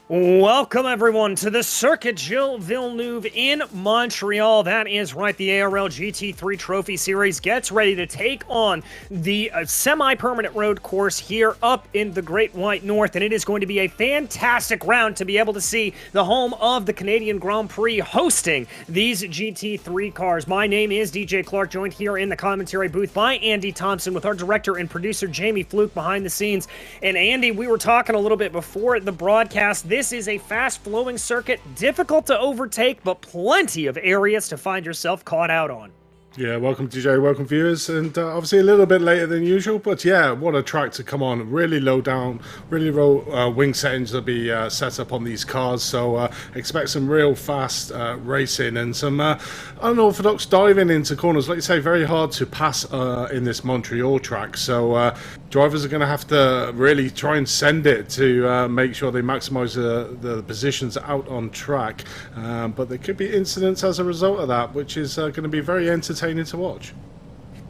Welcome, everyone, to the Circuit Gilles Villeneuve in Montreal. That is right, the ARL GT3 Trophy Series gets ready to take on the semi-permanent road course here up in the Great White North, and it is going to be a fantastic round to be able to see the home of the Canadian Grand Prix hosting these GT3 cars. My name is DJ Clark, joined here in the commentary booth by Andy Thompson with our director and producer Jamie Fluke behind the scenes. And Andy, we were talking a little bit before the broadcast. This is a fast-flowing circuit, difficult to overtake, but plenty of areas to find yourself caught out on. Yeah, welcome DJ, welcome viewers, and obviously a little bit later than usual, but yeah, what a track to come on. Really low down, really low wing settings will be set up on these cars, so expect some real fast racing and some unorthodox diving into corners. Like you say, very hard to pass in this Montreal track, so drivers are going to have to really try and send it to make sure they maximise the positions out on track, but there could be incidents as a result of that, which is going to be very entertaining to watch.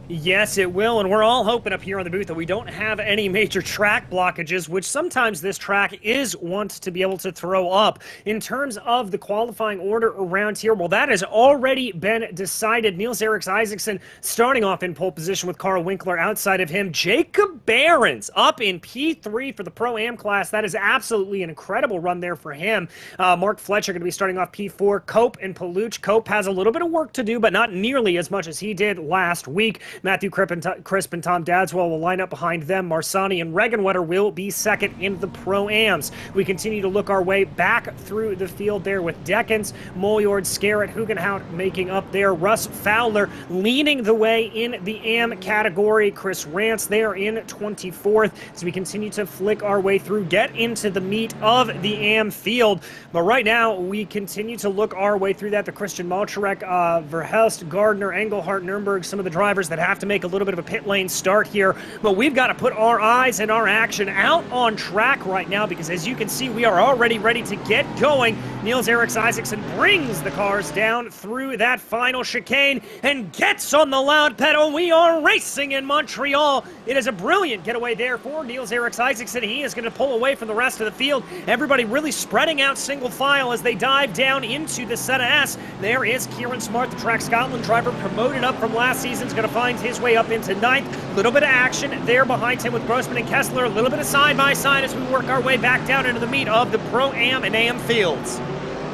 Yes, it will, and we're all hoping up here on the booth that we don't have any major track blockages, which sometimes this track is wont to be able to throw up. In terms of the qualifying order around here, well, that has already been decided. Nils-Erik Isaacson starting off in pole position with Carl Winkler outside of him. Jacob Behrens up in P3 for the Pro-Am class. That is absolutely an incredible run there for him. Mark Fletcher going to be starting off P4. Cope and Paluch. Cope has a little bit of work to do, but not nearly as much as he did last week. Matthew Crisp and Tom Dadswell will line up behind them. Marsani and Regenwetter will be second in the Pro-Ams. We continue to look our way back through the field there with Deckens, Moyord, Scarrett, Hugenhout making up there. Russ Fowler leading the way in the AM category. Chris Rance there in 24th as we continue to flick our way through, get into the meat of the AM field. But right now, we continue to look our way through that. The Christian Malcharek, Verhelst, Gardner, Engelhart, Nürnberg, some of the drivers that have to make a little bit of a pit lane start here, but we've got to put our eyes and our action out on track right now because, as you can see, we are already ready to get going. Nils-Erik Isaacson brings the cars down through that final chicane and gets on the loud pedal. We are racing in Montreal. It is a brilliant getaway there for Nils-Erik Isaacson. He is going to pull away from the rest of the field. Everybody really spreading out single file as they dive down into the Senna S. There is Kieran Smart, the Track Scotland driver, promoted up from last season, is going to find his way up into ninth. A little bit of action there behind him with Grossman and Kessler. A little bit of side-by-side as we work our way back down into the meat of the Pro-Am and AM fields.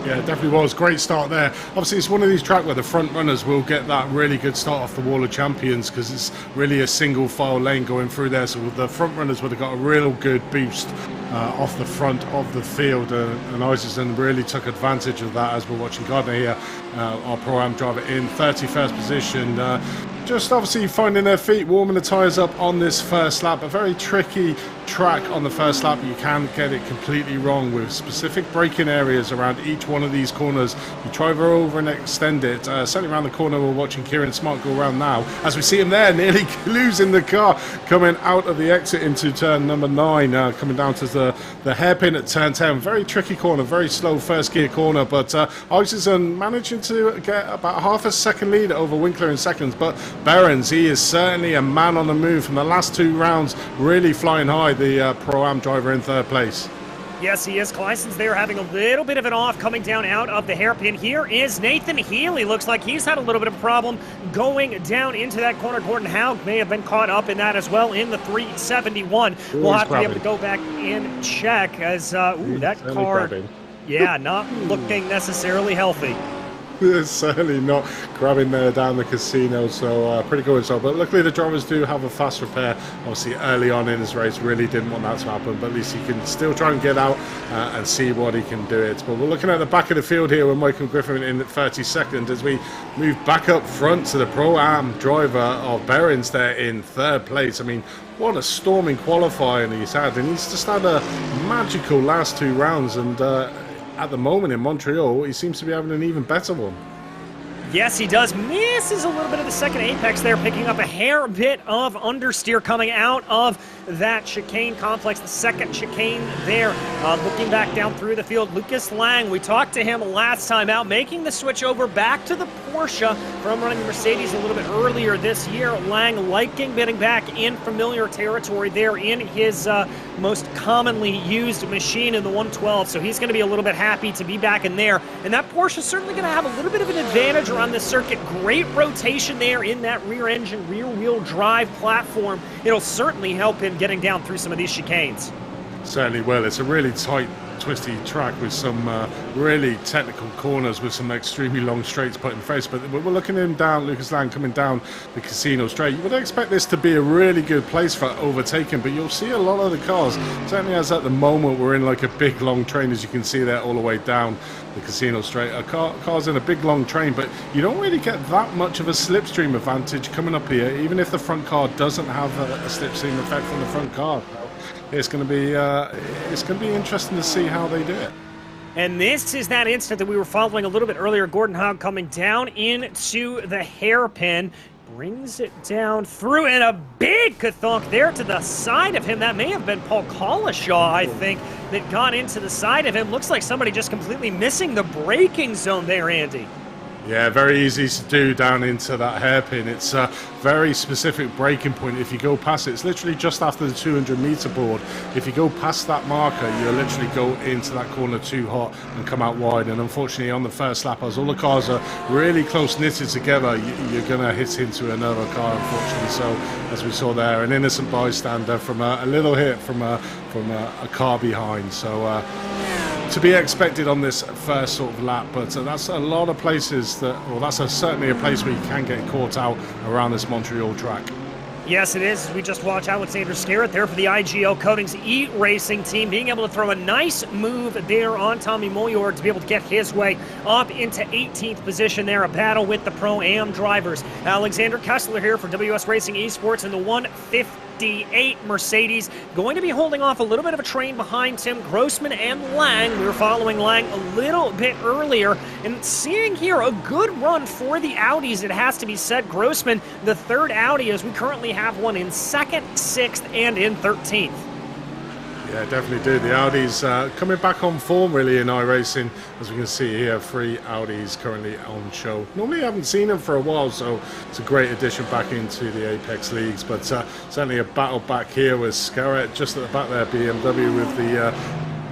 Yeah, it definitely was. Great start there. Obviously, it's one of these tracks where the front runners will get that really good start off the Wall of Champions because it's really a single file lane going through there. So the front runners would have got a real good boost off the front of the field. And Isaacson really took advantage of that as we're watching Gardner here, our Pro-Am driver, in 31st position. Just obviously finding their feet, warming the tyres up on this first lap. A very tricky track on the first lap. You can get it completely wrong with specific braking areas around each one of these corners. You try over and extend it. Certainly around the corner, we're watching Kieran Smart go around now. As we see him there, nearly losing the car, coming out of the exit into turn number 9, coming down to the hairpin at turn 10. Very tricky corner, very slow first gear corner, but Isaacson managing to get about half a second lead over Winkler in seconds. But Behrens, he is certainly a man on the move from the last 2 rounds, really flying high, the Pro-Am driver in 3rd place. Yes, he is. Kleisson's there having a little bit of an off coming down out of the hairpin. Here is Nathan Healy. Looks like he's had a little bit of a problem going down into that corner. Gordon Haug may have been caught up in that as well in the 371. We'll have to be able to go back and check as, that car, yeah, not looking necessarily healthy. Certainly not grabbing there down the casino, so pretty good result. But luckily the drivers do have a fast repair. Obviously early on in his race really didn't want that to happen, but at least he can still try and get out and see what he can do it. But we're looking at the back of the field here with Michael Griffin in 32nd as we move back up front to the Pro-Am driver of Behrens there in 3rd place. I mean, what a storming qualifying he's had, and he's just had a magical last 2 rounds, and at the moment in Montreal, he seems to be having an even better one. Yes, he does. Misses a little bit of the second apex there, picking up a hair bit of understeer coming out of that chicane complex, the second chicane there. Looking back down through the field, Lucas Lang, we talked to him last time out, making the switch over back to the Porsche from running the Mercedes a little bit earlier this year. Lang liking getting back in familiar territory there in his most commonly used machine in the 112, so he's going to be a little bit happy to be back in there. And that Porsche is certainly going to have a little bit of an advantage around this circuit. Great rotation there in that rear engine, rear wheel drive platform. It'll certainly help him getting down through some of these chicanes. Certainly will. It's a really tight, twisty track with some really technical corners with some extremely long straights put in face. But we're looking him down, Lucas Lang coming down the casino straight. You would expect this to be a really good place for overtaking, but you'll see a lot of the cars, certainly as at the moment we're in like a big long train, as you can see there all the way down the casino straight. Cars in a big long train, but you don't really get that much of a slipstream advantage coming up here, even if the front car doesn't have a slipstream effect from the front car. It's going to be interesting to see how they do it. And this is that instant that we were following a little bit earlier. Gordon Hogg coming down into the hairpin, brings it down through, and a big kathunk there to the side of him. That may have been Paul Collishaw, I think, that got into the side of him. Looks like somebody just completely missing the braking zone there, Andy. Yeah, very easy to do down into that hairpin. It's a very specific braking point. If you go past it, it's literally just after the 200-meter board. If you go past that marker, you'll literally go into that corner too hot and come out wide. And unfortunately, on the first lap, as all the cars are really close knitted together, you're going to hit into another car, unfortunately. So, as we saw there, an innocent bystander from a little hit from a car behind. So, to be expected on this first sort of lap, but that's a lot of places that, well, that's certainly a place where you can get caught out around this Montreal track. Yes, it is. We just watched Alexander Scarrett there for the IGL Coatings E-Racing team, being able to throw a nice move there on Tommy Moyor to be able to get his way up into 18th position there, a battle with the Pro-Am drivers. Alexander Kessler here for WS Racing Esports in the 158 Mercedes, going to be holding off a little bit of a train behind Tim Grossman and Lang. We were following Lang a little bit earlier, and seeing here a good run for the Audis, it has to be said. Grossman, the third Audi, as we currently have one in second, sixth, and in 13th. Yeah, definitely do. The Audis coming back on form really in iRacing, as we can see here. 3 Audis currently on show. Normally I haven't seen them for a while, so it's a great addition back into the Apex Leagues. But certainly a battle back here with Scarrett just at the back there, BMW with the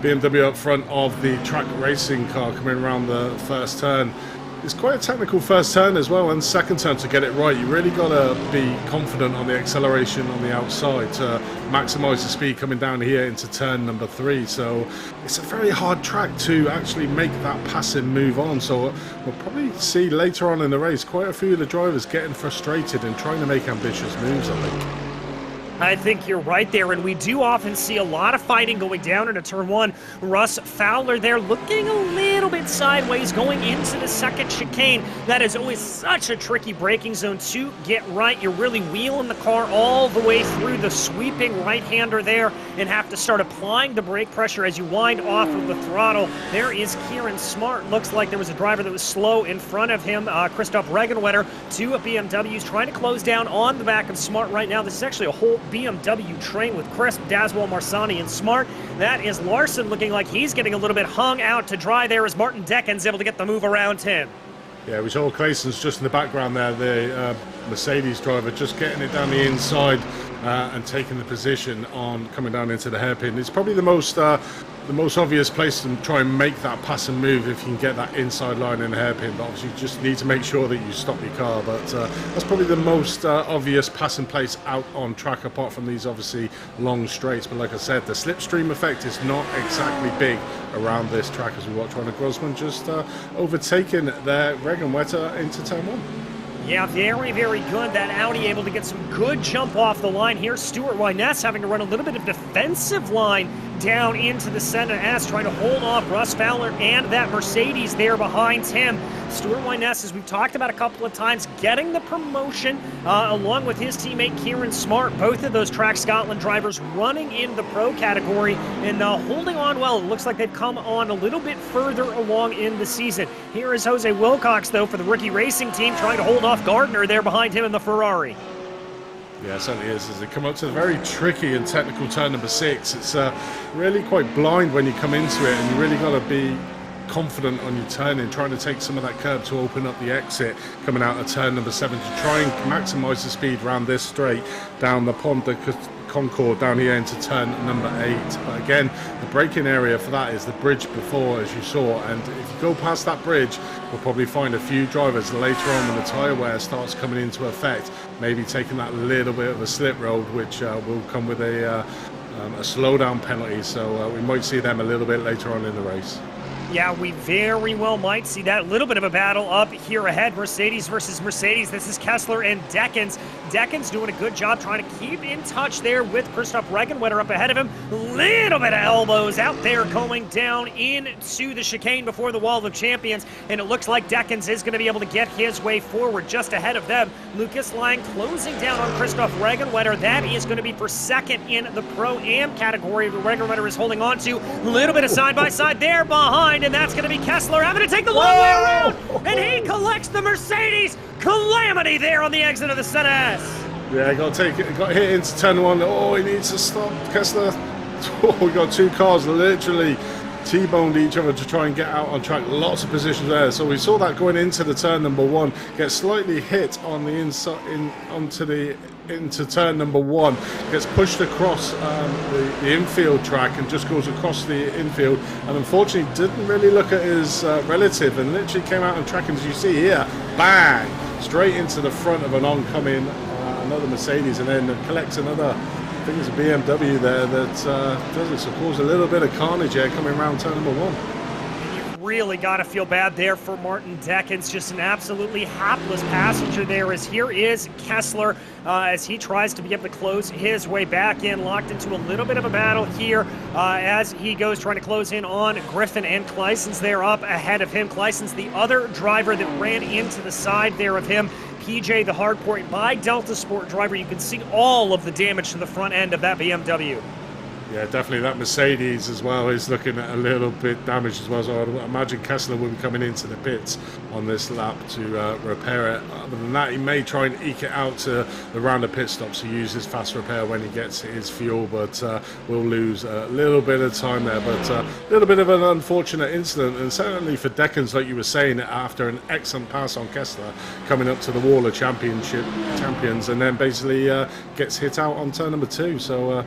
BMW up front of the track racing car coming around the first turn. It's quite a technical first turn as well, and second turn to get it right. You really got to be confident on the acceleration on the outside to maximise the speed coming down here into turn number 3. So it's a very hard track to actually make that passing move on. So we'll probably see later on in the race quite a few of the drivers getting frustrated and trying to make ambitious moves, I think. I think you're right there, and we do often see a lot of fighting going down into turn 1. Russ Fowler there looking a little bit sideways going into the second chicane. That is always such a tricky braking zone to get right. You're really wheeling the car all the way through the sweeping right-hander there and have to start applying the brake pressure as you wind off of the throttle. There is Kieran Smart. Looks like there was a driver that was slow in front of him. Christoph Regenwetter, 2 BMWs trying to close down on the back of Smart right now. This is actually a whole BMW train with Crisp, Daswell, Marsani, and Smart. That is Larson looking like he's getting a little bit hung out to dry there as Martin Decken's able to get the move around him. Yeah, we saw Clayson's just in the background there, the Mercedes driver, just getting it down the inside and taking the position on coming down into the hairpin. It's probably the most obvious place to try and make that pass and move if you can get that inside line in the hairpin. But obviously you just need to make sure that you stop your car. But that's probably the most obvious passing place out on track, apart from these obviously long straights. But like I said, the slipstream effect is not exactly big around this track, as we watch Ronald Grossman just overtaking their Regenwetter into turn 1. Yeah, very, very good. That Audi able to get some good jump off the line here. Stuart Wyness having to run a little bit of defensive line down into the center S, trying to hold off Russ Fowler and that Mercedes there behind him. Stuart Wyness, as we've talked about a couple of times, getting the promotion along with his teammate Kieran Smart. Both of those Track Scotland drivers running in the pro category and holding on well. It looks like they've come on a little bit further along in the season. Here is Jose Wilcox, though, for the rookie racing team, trying to hold off Gardner there behind him in the Ferrari. Yeah, it certainly is. As they come up to the very tricky and technical turn number 6, it's really quite blind when you come into it, and you really got to be confident on your turning, trying to take some of that curb to open up the exit coming out of turn number 7 to try and maximise the speed around this straight down the Pont de Concord down here into turn number 8. But again, the braking area for that is the bridge before, as you saw, and if you go past that bridge, we'll probably find a few drivers later on when the tyre wear starts coming into effect, maybe taking that little bit of a slip road, which will come with a slowdown penalty, so we might see them a little bit later on in the race. Yeah, we very well might see that little bit of a battle up here ahead. Mercedes versus Mercedes. This is Kessler and Deckens. Deckens doing a good job trying to keep in touch there with Christoph Regenwetter up ahead of him. Little bit of elbows out there going down into the chicane before the Wall of Champions. And it looks like Deckens is going to be able to get his way forward just ahead of them. Lucas Lang closing down on Christoph Regenwetter. That is going to be for second in the Pro-Am category. Regenwetter is holding on to a little bit of side-by-side there behind. And that's going to be Kessler having to take the long way around, and he collects the Mercedes. Calamity there on the exit of the Senna S. Yeah, got hit into turn 1. Oh, he needs to stop. Kessler. Oh, we got two cars literally T-boned each other to try and get out on track. Lots of positions there. So we saw that going into the turn number 1, get slightly hit on the inside into turn number 1, gets pushed across the infield track and just goes across the infield, and unfortunately didn't really look at his relative and literally came out on track, and as you see here, bang, straight into the front of an oncoming another Mercedes, and then collects another, I think it's a BMW there that does it, so cause a little bit of carnage here coming around turn number 1. Really got to feel bad there for Martin Deckens. Just an absolutely hapless passenger there, as here is Kessler as he tries to be able to close his way back in, locked into a little bit of a battle here as he goes trying to close in on Griffin, and Kleisson's there up ahead of him. Kleisson's the other driver that ran into the side there of him. PJ, the hardport by Delta Sport driver. You can see all of the damage to the front end of that BMW. Yeah, definitely that Mercedes as well is looking at a little bit damaged as well. So I imagine Kessler will be coming into the pits on this lap to repair it. Other than that, he may try and eke it out to the round of pit stops to use his fast repair when he gets his fuel, but we'll lose a little bit of time there. But a little bit of an unfortunate incident, and certainly for Deckens, like you were saying, after an excellent pass on Kessler, coming up to the wall of champions, and then basically gets hit out on turn number 2. So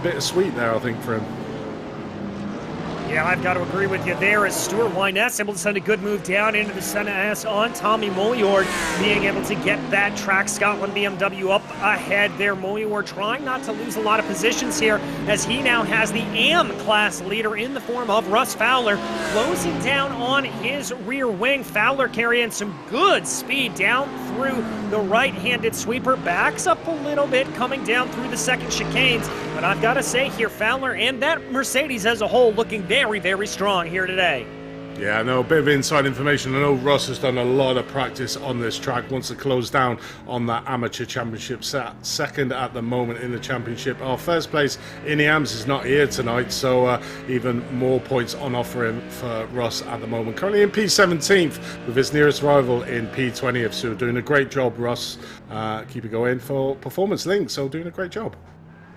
bittersweet there, I think, for him. Yeah, I've got to agree with you there, as Stuart Wyness able to send a good move down into the Senna S on Tommy Molyord, being able to get that Track Scotland BMW up ahead there. Molyord trying not to lose a lot of positions here, as he now has the AM class leader in the form of Russ Fowler, closing down on his rear wing. Fowler carrying some good speed down through the right-handed sweeper, backs up a little bit coming down through the second chicanes, but I've got to say here, Fowler and that Mercedes as a whole looking very, very strong here today. Yeah, I know, a bit of inside information. I know Ross has done a lot of practice on this track, wants to close down on that amateur championship, second at the moment in the championship. Our first place in the AMS is not here tonight, so even more points on offer for Ross at the moment. Currently in P17th with his nearest rival in P20th, so doing a great job, Ross. Keep it going for Performance Link, so doing a great job.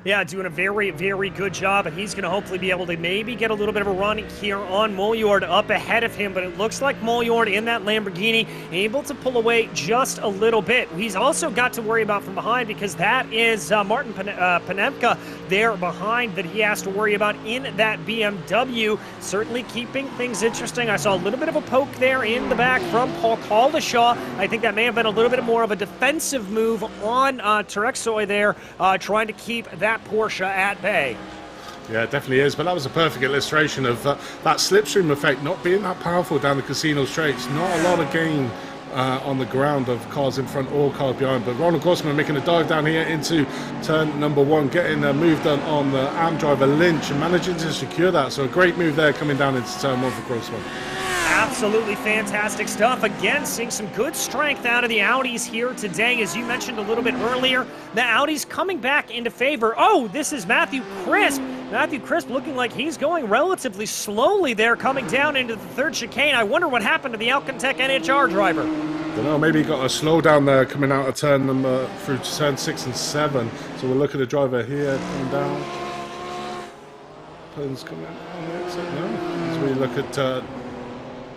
Yeah, doing a very, very good job, and he's going to hopefully be able to maybe get a little bit of a run here on Molyord up ahead of him, but it looks like Molyord in that Lamborghini able to pull away just a little bit. He's also got to worry about from behind, because that is Martin Panemka there behind that he has to worry about in that BMW, certainly keeping things interesting. I saw a little bit of a poke there in the back from Paul Caldashaw. I think that may have been a little bit more of a defensive move on Terexoy there, trying to keep that Porsche at bay. Yeah, it definitely is, but that was a perfect illustration of that slipstream effect not being that powerful down the casino straights. Not a lot of gain on the ground of cars in front or cars behind, but Ronald Grossman making a dive down here into turn number 1, getting a move done on the AM driver Lynch and managing to secure that. So a great move there coming down into turn 1 for Grossman. Absolutely fantastic stuff. Again, seeing some good strength out of the Audis here today. As you mentioned a little bit earlier, the Audis coming back into favor. Oh, this is Matthew Crisp. Matthew Crisp looking like he's going relatively slowly there, coming down into the third chicane. I wonder what happened to the Alcantech NHR driver. don't know, maybe he got a slowdown there coming out of turn number through to turn 6 and 7. So we'll look at the driver here coming down. Pins coming on the exit. No, as we look at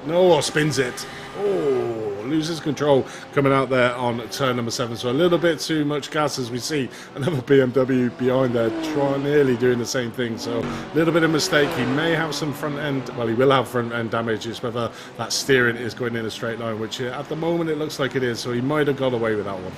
no, spins it. Oh, loses control coming out there on turn number 7. So a little bit too much gas as we see another BMW behind there nearly doing the same thing. So a little bit of mistake. He may have some front end, well, he will have front end damage. It's whether that steering is going in a straight line, which at the moment it looks like it is. So he might have got away with that one.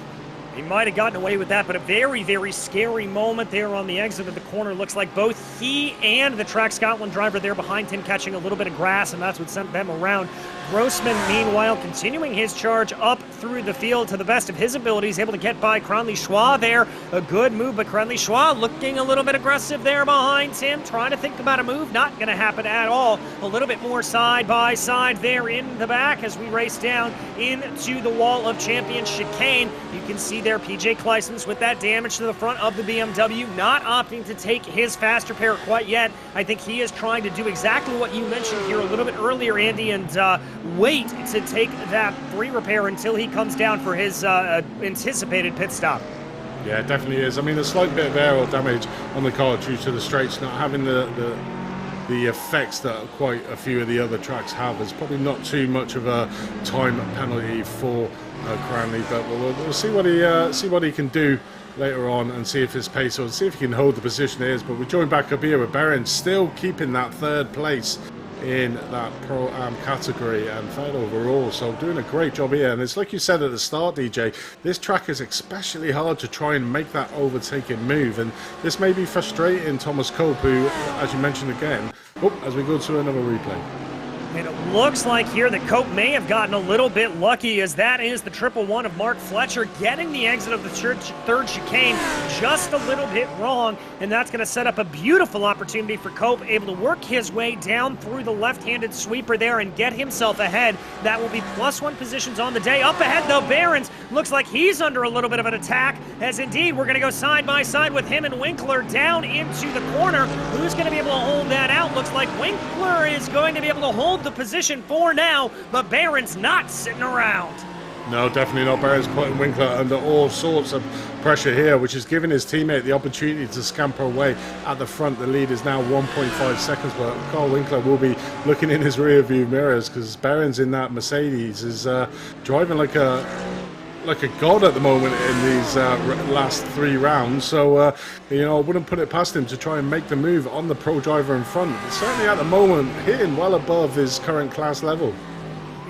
He might have gotten away with that, but a very, very scary moment there on the exit of the corner. Looks like both he and the Track Scotland driver there behind him catching a little bit of grass, and that's what sent them around. Grossman, meanwhile, continuing his charge up through the field to the best of his abilities, able to get by Cranley Schwa there. A good move, but Cranley Schwa looking a little bit aggressive there behind him, trying to think about a move. Not going to happen at all. A little bit more side by side there in the back as we race down into the Wall of Champions chicane. You can see there PJ Kleisens with that damage to the front of the BMW, not opting to take his faster pair quite yet. I think he is trying to do exactly what you mentioned here a little bit earlier, Andy, and wait to take that free repair until he comes down for his anticipated pit stop. Yeah, it definitely is. I mean, a slight bit of aero damage on the car due to the straights not having the effects that quite a few of the other tracks have. There's probably not too much of a time penalty for Cranley, but we'll see what he can do later on and see if his pace or see if he can hold the position it is. But we're joined back up here with Behrens still keeping that 3rd place in that Pro-Am category and 3rd overall, so doing a great job here. And it's like you said at the start, DJ, this track is especially hard to try and make that overtaking move, and this may be frustrating Thomas Cope, who, as you mentioned again, as we go to another replay. And it looks like here that Cope may have gotten a little bit lucky, as that is the 111 of Mark Fletcher getting the exit of the 3rd chicane just a little bit wrong, and that's going to set up a beautiful opportunity for Cope, able to work his way down through the left-handed sweeper there and get himself ahead. That will be +1 positions on the day. Up ahead, though, Behrens looks like he's under a little bit of an attack, as indeed we're going to go side by side with him and Winkler down into the corner. Who's going to be able to hold that out? Looks like Winkler is going to be able to hold the position for now, but Behrens not sitting around. No, definitely not. Behrens putting Winkler under all sorts of pressure here, which is giving his teammate the opportunity to scamper away at the front. The lead is now 1.5 seconds, but Carl Winkler will be looking in his rear view mirrors because Behrens in that Mercedes is driving like a god at the moment in these last 3 rounds. So you know, I wouldn't put it past him to try and make the move on the pro driver in front. But certainly at the moment hitting well above his current class level.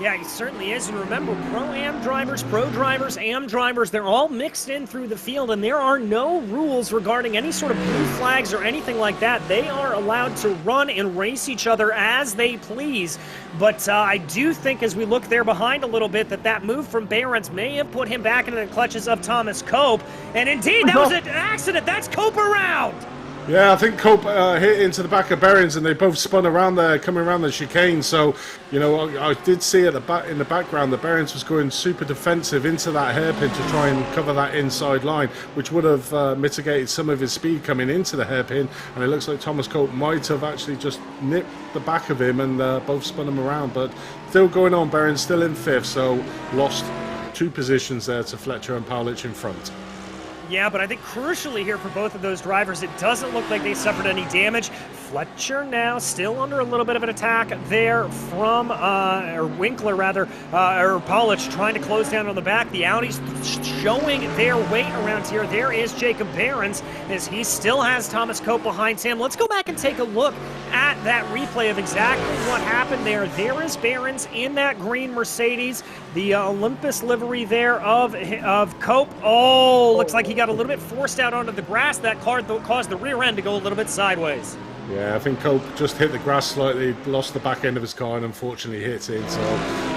Yeah, he certainly is. And remember, Pro-Am drivers, Pro drivers, Am drivers, they're all mixed in through the field, and there are no rules regarding any sort of blue flags or anything like that. They are allowed to run and race each other as they please. But I do think as we look there behind a little bit that move from Behrens may have put him back into the clutches of Thomas Cope. And indeed, that was an accident. That's Cope around. Yeah, I think Cope hit into the back of Behrens, and they both spun around there, coming around the chicane. So, you know, I did see at in the background that Behrens was going super defensive into that hairpin to try and cover that inside line, which would have mitigated some of his speed coming into the hairpin. And it looks like Thomas Cope might have actually just nipped the back of him and both spun him around. But still going on, Behrens still in 5th, so lost 2 positions there to Fletcher and Powlich in front. Yeah, but I think crucially here for both of those drivers, it doesn't look like they suffered any damage. Fletcher now still under a little bit of an attack there from, or Winkler rather, or Powlich trying to close down on the back. The Audis showing their weight around here. There is Jacob Behrens as he still has Thomas Cope behind him. Let's go back and take a look at that replay of exactly what happened there. There is Behrens in that green Mercedes, the Olympus livery there of Cope. Oh, looks like he got a little bit forced out onto the grass. That caused the rear end to go a little bit sideways. Yeah, I think Cope just hit the grass slightly, lost the back end of his car, and unfortunately hit it. So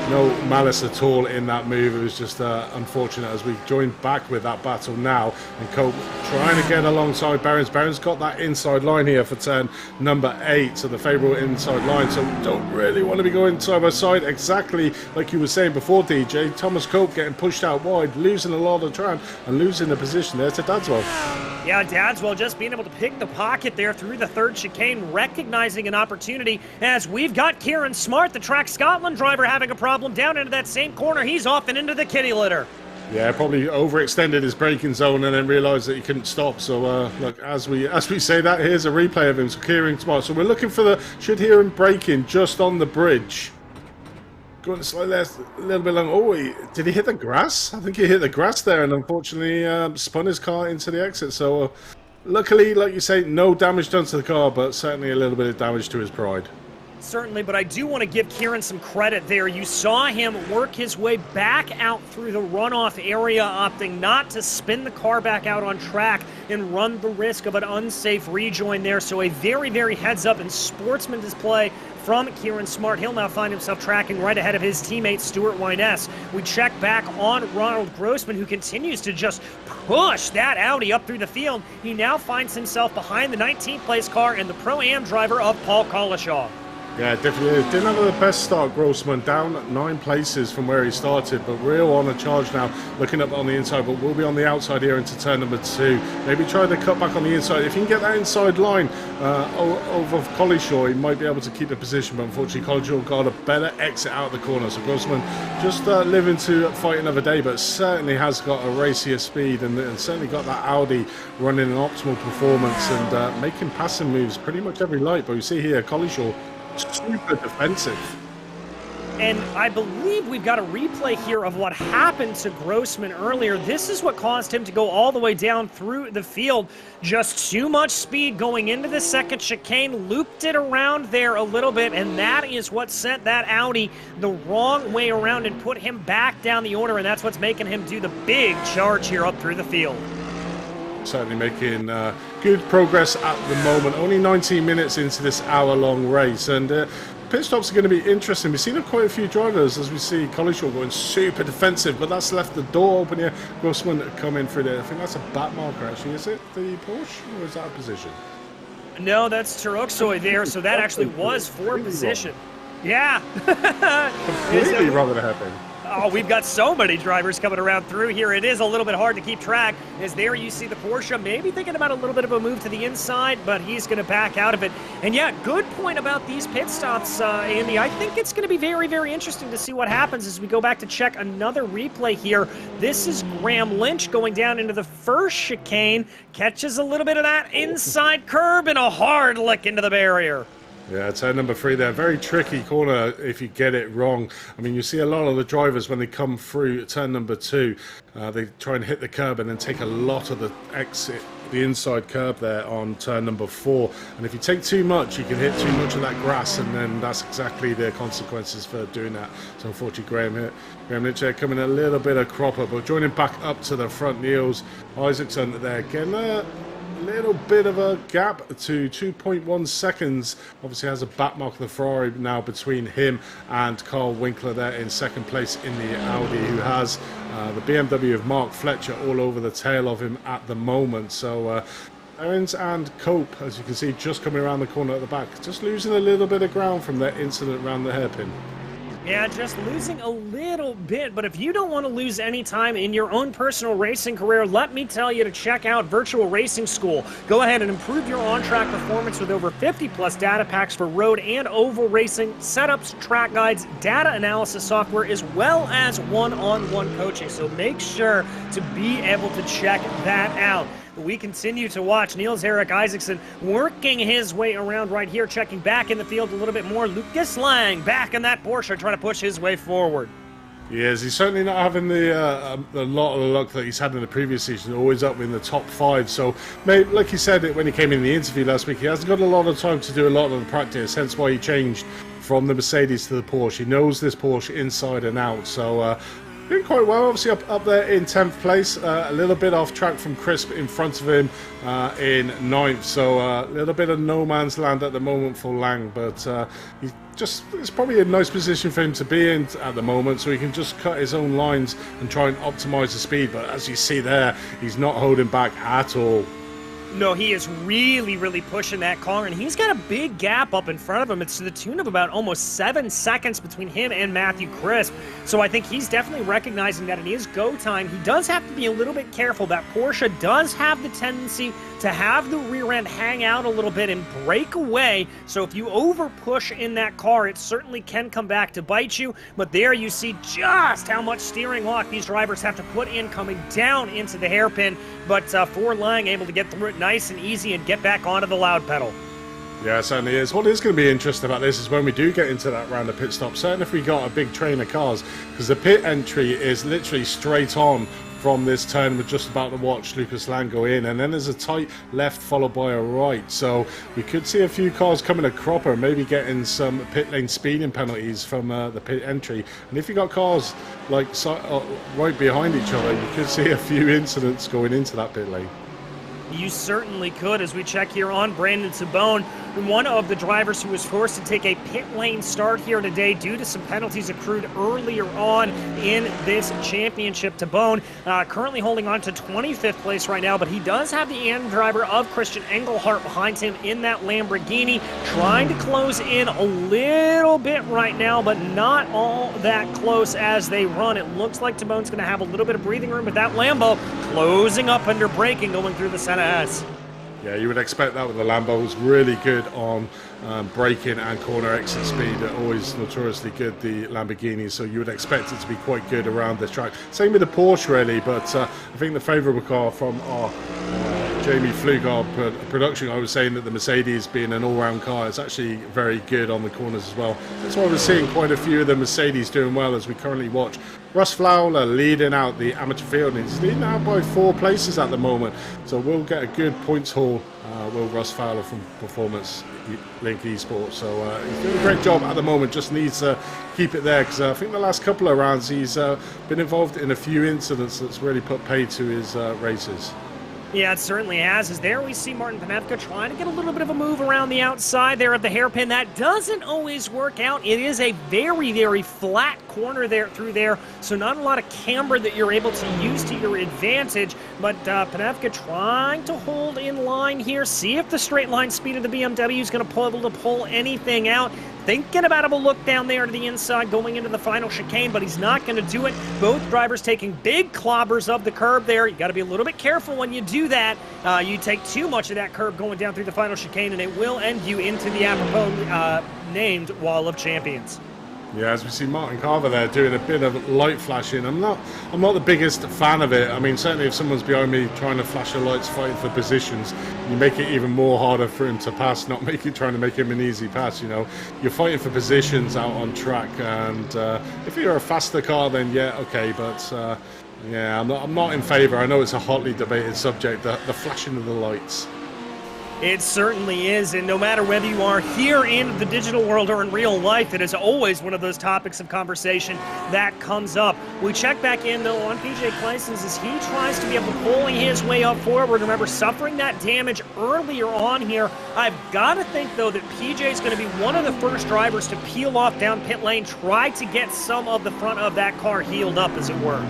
no malice at all in that move. It was just unfortunate as we joined back with that battle now. And Cope trying to get alongside Behrens. Behrens got that inside line here for turn number 8, so the favourable inside line. So we don't really want to be going side by side, exactly like you were saying before, DJ. Thomas Cope getting pushed out wide, losing a lot of track and losing the position there to Dadswell. Yeah, Dadswell just being able to pick the pocket there through the third chicane, recognizing an opportunity as we've got Kieran Smart, the Track Scotland driver, having a problem down into that same corner. He's off and into the kitty litter. Yeah, probably overextended his braking zone and then realised that he couldn't stop. So, look, as we say that, here's a replay of him. So, Kieran Smart. So, we're looking for the, should hear him braking just on the bridge. Going slightly less, a little bit long. Oh, did he hit the grass? I think he hit the grass there and unfortunately spun his car into the exit. So, luckily, like you say, no damage done to the car, but certainly a little bit of damage to his pride. Certainly, but I do want to give Kieran some credit there. You saw him work his way back out through the runoff area, opting not to spin the car back out on track and run the risk of an unsafe rejoin there. So a very, very heads-up and sportsman display from Kieran Smart. He'll now find himself tracking right ahead of his teammate Stuart Wyness. We check back on Ronald Grossman, who continues to just push that Audi up through the field. He now finds himself behind the 19th place car and the Pro-Am driver of Paul Collishaw. Yeah, definitely didn't have the best start, Grossman, down 9 places from where he started, but real on a charge now, looking up on the inside, but we'll be on the outside here into turn number 2. Maybe try to cut back on the inside. If he can get that inside line over Collishaw, he might be able to keep the position, but unfortunately Collishaw got a better exit out of the corner, so Grossman just living to fight another day, but certainly has got a racier speed and certainly got that Audi running an optimal performance and making passing moves pretty much every light. But you see here, Collishaw super defensive. And I believe we've got a replay here of what happened to Grossman earlier. This is what caused him to go all the way down through the field. Just too much speed going into the second chicane, looped it around there a little bit, and that is what sent that Audi the wrong way around and put him back down the order, and that's what's making him do the big charge here up through the field. Certainly making good progress at the moment. Only 19 minutes into this hour-long race, and pit stops are going to be interesting. We've seen quite a few drivers, as we see Collishaw going super defensive, but that's left the door open here. Grossman coming through there. I think that's a back marker, actually. Is it the Porsche, or is that a position? No, that's Teruxoy there, so that actually was for position. Yeah. Completely wrong at happen. Oh, we've got so many drivers coming around through here. It is a little bit hard to keep track, as there you see the Porsche maybe thinking about a little bit of a move to the inside, but he's going to back out of it. And yeah, good point about these pit stops, Andy. I think it's going to be very, very interesting to see what happens as we go back to check another replay here. This is Graham Lynch going down into the first chicane, catches a little bit of that inside curb and a hard lick into the barrier. Yeah, turn number 3 there. Very tricky corner if you get it wrong. I mean, you see a lot of the drivers when they come through turn number 2, they try and hit the curb and then take a lot of the exit, the inside curb there on turn number 4. And if you take too much, you can hit too much of that grass, and then that's exactly the consequences for doing that. So unfortunately, Graham Lynch there coming a little bit of cropper, but joining back up to the front. Niels Isaacson there getting a little bit of a gap to 2.1 seconds. Obviously has a back mark of the Ferrari now between him and Carl Winkler there in second place in the Audi, who has the BMW of Mark Fletcher all over the tail of him at the moment. So Owens and Cope, as you can see, just coming around the corner at the back, just losing a little bit of ground from that incident around the hairpin. Yeah, just losing a little bit, but if you don't want to lose any time in your own personal racing career, let me tell you to check out Virtual Racing School. Go ahead and improve your on-track performance with over 50-plus data packs for road and oval racing, setups, track guides, data analysis software, as well as one-on-one coaching. So make sure to be able to check that out. We continue to watch Niels-Erik Isaacson working his way around right here, checking back in the field a little bit more. Lucas Lang back in that Porsche trying to push his way forward. Yes, he's certainly not having the lot of the luck that he's had in the previous season, always up in the top 5. So, mate, like he said when he came in the interview last week, he hasn't got a lot of time to do a lot of the practice, hence why he changed from the Mercedes to the Porsche. He knows this Porsche inside and out, so doing quite well, obviously up there in 10th place, a little bit off track from Crisp in front of him in 9th, so a little bit of no man's land at the moment for Lang, but it's probably a nice position for him to be in at the moment, so he can just cut his own lines and try and optimize the speed. But as you see there, he's not holding back at all. No, he is really, really pushing that car, and he's got a big gap up in front of him. It's to the tune of about almost 7 seconds between him and Matthew Crisp. So I think he's definitely recognizing that it is go time. He does have to be a little bit careful. That Porsche does have the tendency to have the rear end hang out a little bit and break away. So if you over push in that car, it certainly can come back to bite you. But there you see just how much steering lock these drivers have to put in coming down into the hairpin. But Ford Lang able to get through it nice and easy and get back onto the loud pedal. Yeah, it certainly is. What is going to be interesting about this is when we do get into that round of pit stops, certainly if we got a big train of cars, because the pit entry is literally straight on from this turn. We're just about to watch Lucas Lang go in, and then there's a tight left followed by a right. So we could see a few cars coming a cropper, maybe getting some pit lane speeding penalties from the pit entry. And if you got cars like right behind each other, you could see a few incidents going into that pit lane. You certainly could, as we check here on Brandon Sabone, one of the drivers who was forced to take a pit lane start here today due to some penalties accrued earlier on in this championship. Tabone currently holding on to 25th place right now, but he does have the driver of Christian Engelhardt behind him in that Lamborghini, trying to close in a little bit right now, but not all that close as they run. It looks like Tabone's going to have a little bit of breathing room, but that Lambo closing up under braking going through the center S. Yeah, you would expect that with the Lambo. It's really good on braking and corner exit speed. They're always notoriously good, the Lamborghini, so you would expect it to be quite good around the track. Same with the Porsche, really, but I think the favourable car from our Jamie Flug, our production, I was saying that the Mercedes being an all-round car is actually very good on the corners as well. That's why we're seeing quite a few of the Mercedes doing well as we currently watch. Russ Fowler leading out the amateur field, and he's leading out by 4 places at the moment, so we'll get a good points haul, will Russ Fowler from Performance Link Esports. So he's doing a great job at the moment, just needs to keep it there, because I think the last couple of rounds he's been involved in a few incidents that's really put pay to his races. Yeah, it certainly has. As there we see Martin Panevka trying to get a little bit of a move around the outside there of the hairpin. That doesn't always work out. It is a very, very flat corner there through there, so not a lot of camber that you're able to use to your advantage. But Panevka trying to hold in line here, see if the straight line speed of the BMW is going to be able to pull anything out. Thinking about a look down there to the inside going into the final chicane, but he's not going to do it. Both drivers taking big clobbers of the curb there. You got to be a little bit careful when you do that. You take too much of that curb going down through the final chicane, and it will end you into the apropos named Wall of Champions. Yeah, as we see Martin Carver there doing a bit of light flashing. I'm not the biggest fan of it. I mean, certainly if someone's behind me trying to flash the lights, fighting for positions, you make it even more harder for him to pass, not trying to make him an easy pass, you know. You're fighting for positions out on track, and if you're a faster car, then yeah, okay, but yeah, I'm not in favour. I know it's a hotly debated subject, the flashing of the lights. It certainly is, and no matter whether you are here in the digital world or in real life, it is always one of those topics of conversation that comes up. We check back in, though, on PJ Clysons as he tries to be able to pull his way up forward. Remember, suffering that damage earlier on here. I've got to think, though, that PJ is going to be one of the first drivers to peel off down pit lane, try to get some of the front of that car healed up, as it were.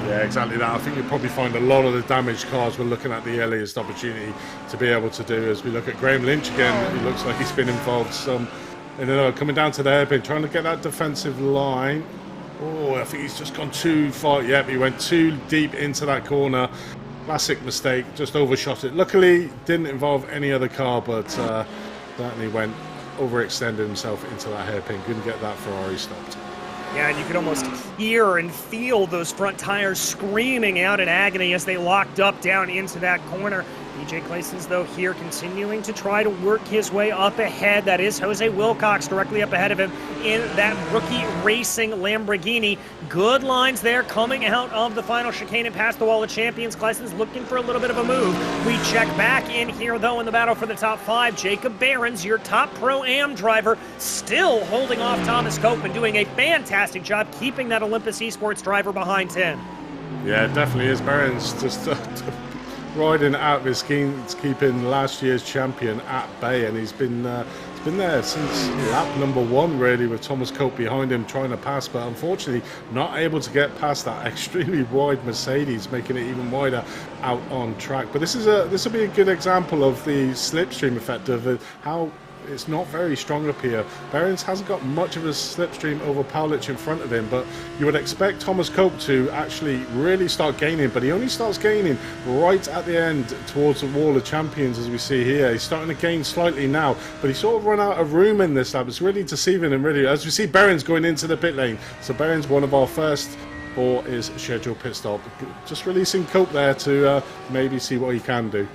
Yeah, exactly that. I think you'll probably find a lot of the damaged cars we're looking at the earliest opportunity to be able to do. As we look at Graham Lynch again, it looks like he's been involved some, coming down to the hairpin, trying to get that defensive line. Oh, I think he's just gone too far. Yep, he went too deep into that corner. Classic mistake, just overshot it. Luckily, didn't involve any other car, but certainly went overextended himself into that hairpin. Couldn't get that Ferrari stopped. Yeah, and you could almost hear and feel those front tires screaming out in agony as they locked up down into that corner. PJ Clysons, though, here continuing to try to work his way up ahead. That is Jose Wilcox directly up ahead of him in that rookie racing Lamborghini. Good lines there coming out of the final chicane and past the Wall of Champions. Clysons looking for a little bit of a move. We check back in here, though, in the battle for the top 5. Jacob Behrens, your top Pro-Am driver, still holding off Thomas Cope and doing a fantastic job keeping that Olympus Esports driver behind him. Yeah, it definitely is. Behrens just riding out of his schemes, keeping last year's champion at bay, and he's been It's been there since lap number 1, really, with Thomas Cope behind him trying to pass, but unfortunately not able to get past that extremely wide Mercedes, making it even wider out on track. But this will be a good example of the slipstream effect of how it's not very strong up here. Behrens hasn't got much of a slipstream over Paulich in front of him, but you would expect Thomas Cope to actually really start gaining, but he only starts gaining right at the end towards the wall of champions, as we see here. He's starting to gain slightly now, but he sort of run out of room in this lap. It's really deceiving him, really, as we see Behrens going into the pit lane. So Behrens, one of our first for his scheduled pit stop, just releasing Cope there to maybe see what he can do.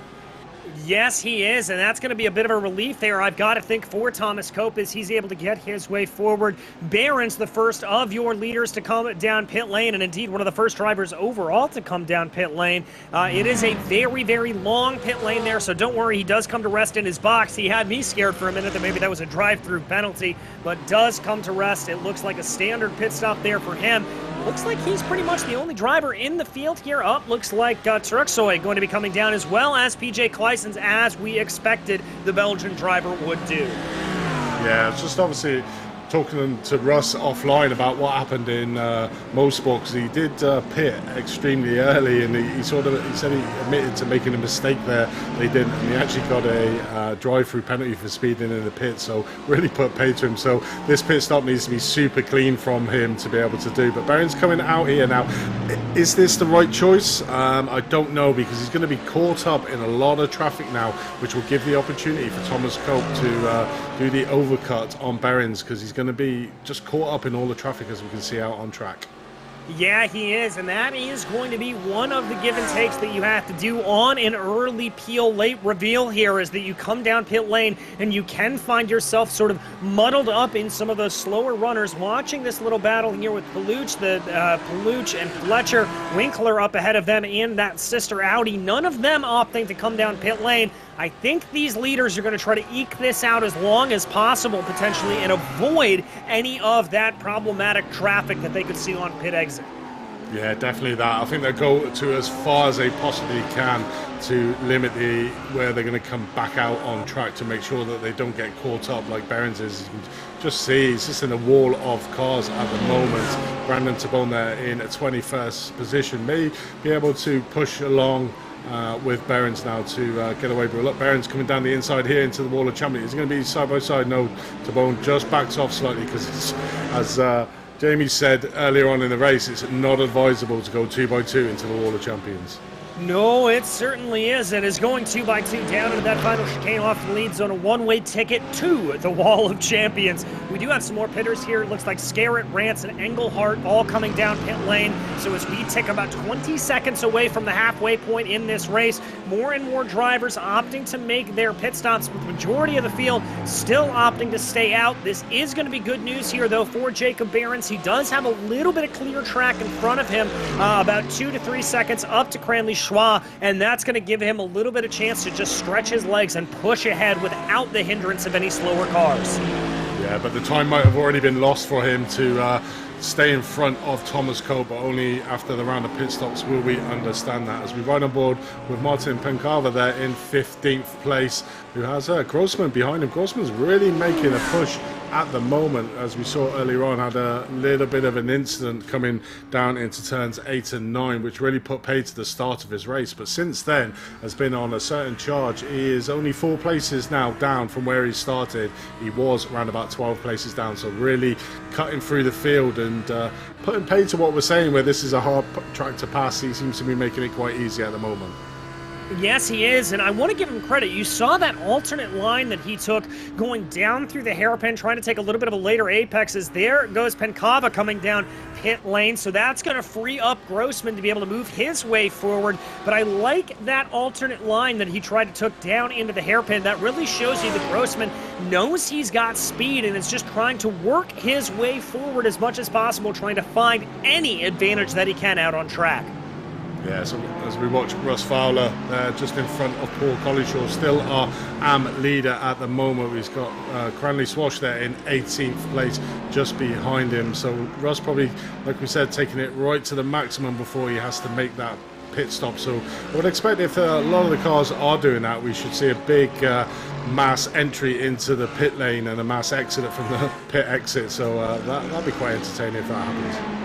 Yes, he is, and that's going to be a bit of a relief there, I've got to think, for Thomas Cope, as he's able to get his way forward. Behrens, the first of your leaders to come down pit lane, and indeed one of the first drivers overall to come down pit lane. It is a very, very long pit lane there, so don't worry, he does come to rest in his box. He had me scared for a minute that maybe that was a drive-through penalty, but does come to rest. It looks like a standard pit stop there for him. Looks like he's pretty much the only driver in the field here. Looks like Truxoy going to be coming down, as well as PJ Kleissens, as we expected the Belgian driver would do. Yeah, it's just obviously talking to Russ offline about what happened in Mosport, because he did pit extremely early, and he said he admitted to making a mistake there. They didn't, and he actually got a drive-through penalty for speeding in the pit, so really put pay to him. So this pit stop needs to be super clean from him to be able to do. But Behrens coming out here now. Is this the right choice? I don't know, because he's going to be caught up in a lot of traffic now, which will give the opportunity for Thomas Cope to do the overcut on Behrens, because he's going to be just caught up in all the traffic, as we can see out on track. Yeah, he is, and that is going to be one of the give and takes that you have to do on an early peel late reveal here, is that you come down pit lane and you can find yourself sort of muddled up in some of those slower runners. Watching this little battle here with Paulich, Paulich and Fletcher, Winkler up ahead of them in that sister Audi, none of them opting to come down pit lane. I think these leaders are going to try to eke this out as long as possible, potentially, and avoid any of that problematic traffic that they could see on pit exit. Yeah, definitely that. I think they'll go to as far as they possibly can to limit where they're going to come back out on track, to make sure that they don't get caught up like Behrens is. You can just see he's just in a wall of cars at the moment. Brandon Tabone there in a 21st position may be able to push along with Behrens now to get away. But look, Behrens coming down the inside here into the wall of champions. It's going to be side by side. No, Tabone just backs off slightly, because it's, as Jamie said earlier on in the race, it's not advisable to go 2 by 2 into the wall of champions. No, it certainly is. It is going 2 by 2 down into that final chicane off the lead zone, a one-way ticket to the Wall of Champions. We do have some more pitters here. It looks like Scarrett, Rance, and Engelhart all coming down pit lane. So as we tick about 20 seconds away from the halfway point in this race, more and more drivers opting to make their pit stops, with the majority of the field still opting to stay out. This is going to be good news here, though, for Jacob Behrens. He does have a little bit of clear track in front of him, about 2 to 3 seconds up to Cranley Schwa, and that's going to give him a little bit of chance to just stretch his legs and push ahead without the hindrance of any slower cars. Yeah, but the time might have already been lost for him to stay in front of Thomas Cope, but only after the round of pit stops will we understand that. As we ride on board with Martin Pencava there in 15th place, who has Grossman behind him. Grossman's really making a push at the moment, as we saw earlier on, had a little bit of an incident coming down into turns 8 and 9, which really put pay to the start of his race. But since then has been on a certain charge. He is only 4 places now down from where he started. He was around about 12 places down, so really cutting through the field and putting pay to what we're saying, where this is a hard track to pass. He seems to be making it quite easy at the moment. Yes, he is, and I want to give him credit. You saw that alternate line that he took going down through the hairpin, trying to take a little bit of a later apex. As there goes Pencava coming down pit lane, so that's going to free up Grossman to be able to move his way forward. But I like that alternate line that he tried to take down into the hairpin. That really shows you that Grossman knows he's got speed and is just trying to work his way forward as much as possible, trying to find any advantage that he can out on track. Yeah, so as we watch Russ Fowler just in front of Paul Collishaw, still our AM leader at the moment. He's got Cranley Swash there in 18th place just behind him. So Russ probably, like we said, taking it right to the maximum before he has to make that pit stop. So I would expect if a lot of the cars are doing that, we should see a big mass entry into the pit lane and a mass exit from the pit exit. So that'll be quite entertaining if that happens.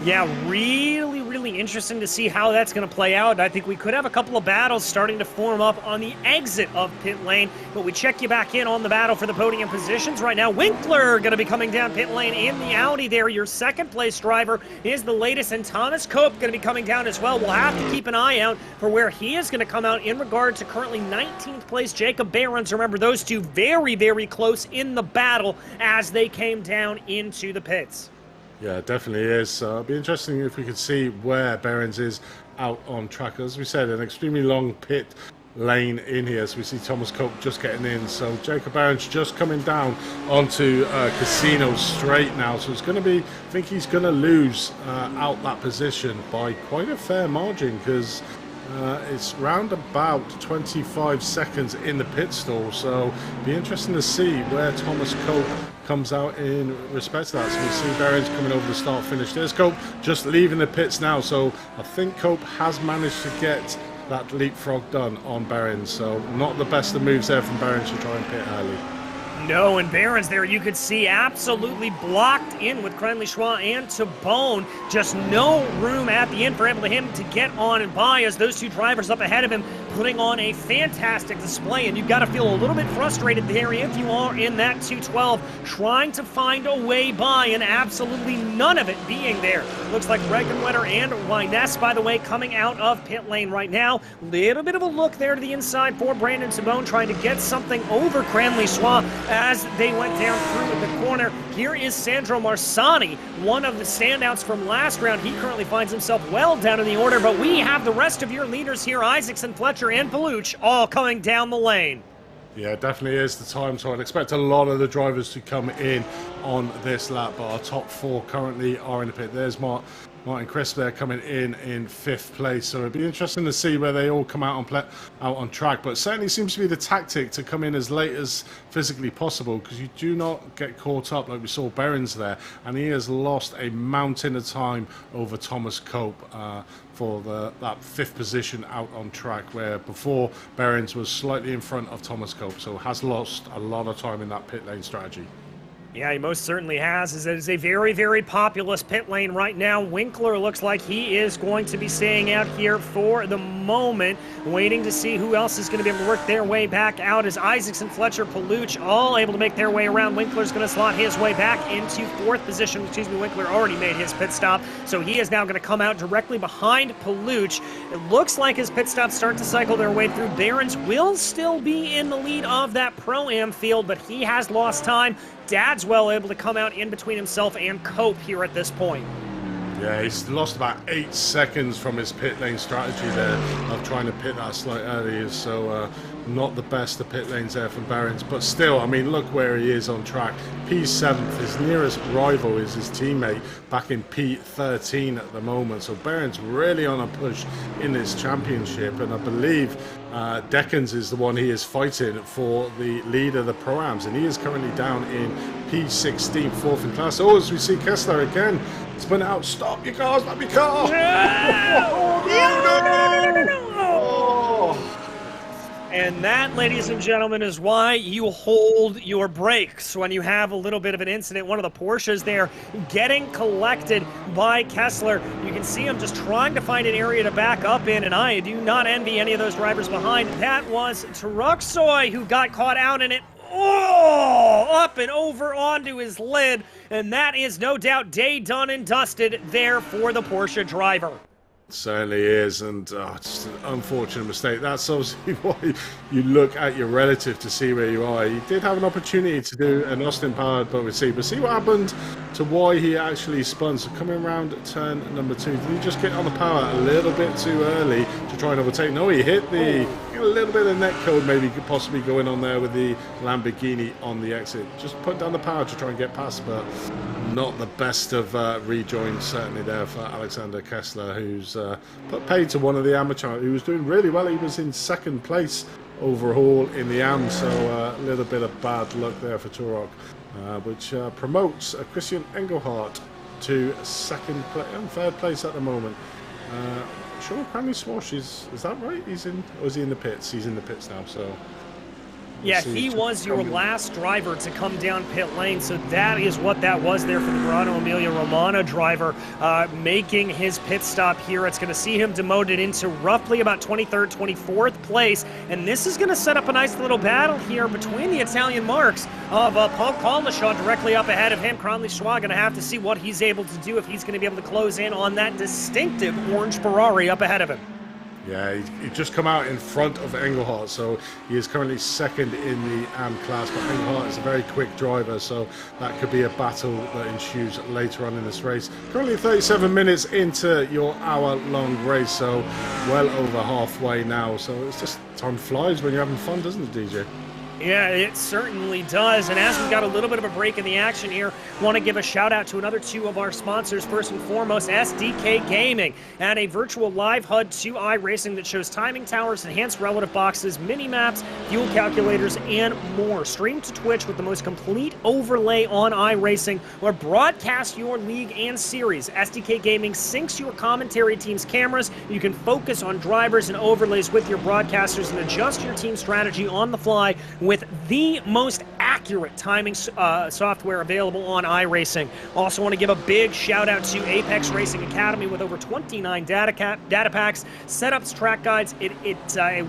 Yeah, really interesting to see how that's going to play out. I think we could have a couple of battles starting to form up on the exit of pit lane, but we check you back in on the battle for the podium positions right now. Winkler going to be coming down pit lane in the Audi there. Your second place driver is the latest, and Thomas Cope going to be coming down as well. We'll have to keep an eye out for where he is going to come out in regard to currently 19th place Jacob Behrens. Remember, those two very close in the battle as they came down into the pits. Yeah, it definitely is. It'd be interesting if we could see where Behrens is out on track. As we said, an extremely long pit lane in here. So we see Thomas Cope just getting in. So Jacob Behrens just coming down onto Casino straight now. So it's going to be, I think he's going to lose out that position by quite a fair margin, because it's round about 25 seconds in the pit stall. So it'd be interesting to see where Thomas Cope comes out in respect to that. So we see Behrens coming over the start finish. There's Cope just leaving the pits now. So I think Cope has managed to get that leapfrog done on Behrens. So not the best of moves there from Behrens to try and pit early. No, and Behrens there, you could see absolutely blocked in with Cranley Schwa and Tabone. Just no room at the end for him to get on and by, as those two drivers up ahead of him putting on a fantastic display. And you've got to feel a little bit frustrated there if you are in that 212, trying to find a way by and absolutely none of it being there. Looks like Regenwetter and Wyness, by the way, coming out of pit lane right now. Little bit of a look there to the inside for Brandon Tabone, trying to get something over Cranley Schwa as they went down through the corner. Here is Sandro Marsani, one of the standouts from last round. He currently finds himself well down in the order, but we have the rest of your leaders here, Isaacson, Fletcher, and Paluch, all coming down the lane. Yeah, it definitely is the time, so I'd expect a lot of the drivers to come in on this lap, but our top four currently are in the pit. There's Martin Crisp there coming in fifth place, so it'd be interesting to see where they all come out on track. But it certainly seems to be the tactic to come in as late as physically possible, because you do not get caught up like we saw Behrens there, and he has lost a mountain of time over Thomas Cope for that fifth position out on track, where before Behrens was slightly in front of Thomas Cope, so has lost a lot of time in that pit lane strategy. Yeah, he most certainly has. It is a very populous pit lane right now. Winkler looks like he is going to be staying out here for the moment, waiting to see who else is going to be able to work their way back out, as Isaacson, Fletcher, Paluch all able to make their way around. Winkler's going to slot his way back into fourth position. Excuse me, Winkler already made his pit stop, so he is now going to come out directly behind Paluch. It looks like his pit stops start to cycle their way through. Behrens will still be in the lead of that Pro-Am field, but he has lost time. Dadswell able to come out in between himself and Cope here at this point. Yeah, he's lost about 8 seconds from his pit lane strategy there of trying to pit that slight earlier, so not the best of pit lanes there from Behrens, but still, I mean, look where he is on track. P7th, his nearest rival is his teammate back in P13 at the moment, so Behrens really on a push in this championship, and I believe Deckens is the one he is fighting for the lead of the Pro-Ams, and he is currently down in P16, fourth in class. Oh, as we see Kessler again, spin out, stop your cars, stop your car! And that, ladies and gentlemen, is why you hold your brakes when you have a little bit of an incident. One of the Porsches there getting collected by Kessler. You can see him just trying to find an area to back up in, and I do not envy any of those drivers behind. That was Taruxoy who got caught out in it. Oh, up and over onto his lid, and that is no doubt day done and dusted there for the Porsche driver. Certainly is, and just an unfortunate mistake. That's obviously why you look at your relative to see where you are. He did have an opportunity to do an Austin-powered but see what happened to why he actually spun. So coming around at turn number 2, did he just get on the power a little bit too early to try and overtake? No, he hit a little bit of net code maybe could possibly going on there with the Lamborghini on the exit. Just put down the power to try and get past, but not the best of rejoins certainly there for Alexander Kessler, who's put paid to one of the amateur who was doing really well. He was in second place overall in the AM, so a little bit of bad luck there for Turok, which promotes Christian Engelhardt to third place at the moment. Sure, Cranley Swash is that right? He's in, or is he in the pits? He's in the pits now, so Yeah, he was your last driver to come down pit lane, so that is what that was there for the Grano Emilia Romana driver, making his pit stop here. It's going to see him demoted into roughly about 23rd, 24th place, and this is going to set up a nice little battle here between the Italian marks of Paul Collishaw directly up ahead of him. Cronley Schwa going to have to see what he's able to do if he's going to be able to close in on that distinctive orange Ferrari up ahead of him. Yeah, he just come out in front of Engelhardt, so he is currently second in the AM class, but Engelhardt is a very quick driver, so that could be a battle that ensues later on in this race. Currently 37 minutes into your hour-long race, so well over halfway now, so it's just time flies when you're having fun, doesn't it, DJ? Yeah, it certainly does. And as we've got a little bit of a break in the action here, want to give a shout out to another two of our sponsors. First and foremost, SDK Gaming, and a virtual live HUD to iRacing that shows timing towers, enhanced relative boxes, mini maps, fuel calculators, and more. Stream to Twitch with the most complete overlay on iRacing, or broadcast your league and series. SDK Gaming syncs your commentary team's cameras. You can focus on drivers and overlays with your broadcasters and adjust your team strategy on the fly with the most accurate timing software available on iRacing. Also want to give a big shout out to Apex Racing Academy with over 29 data packs, setups, track guides,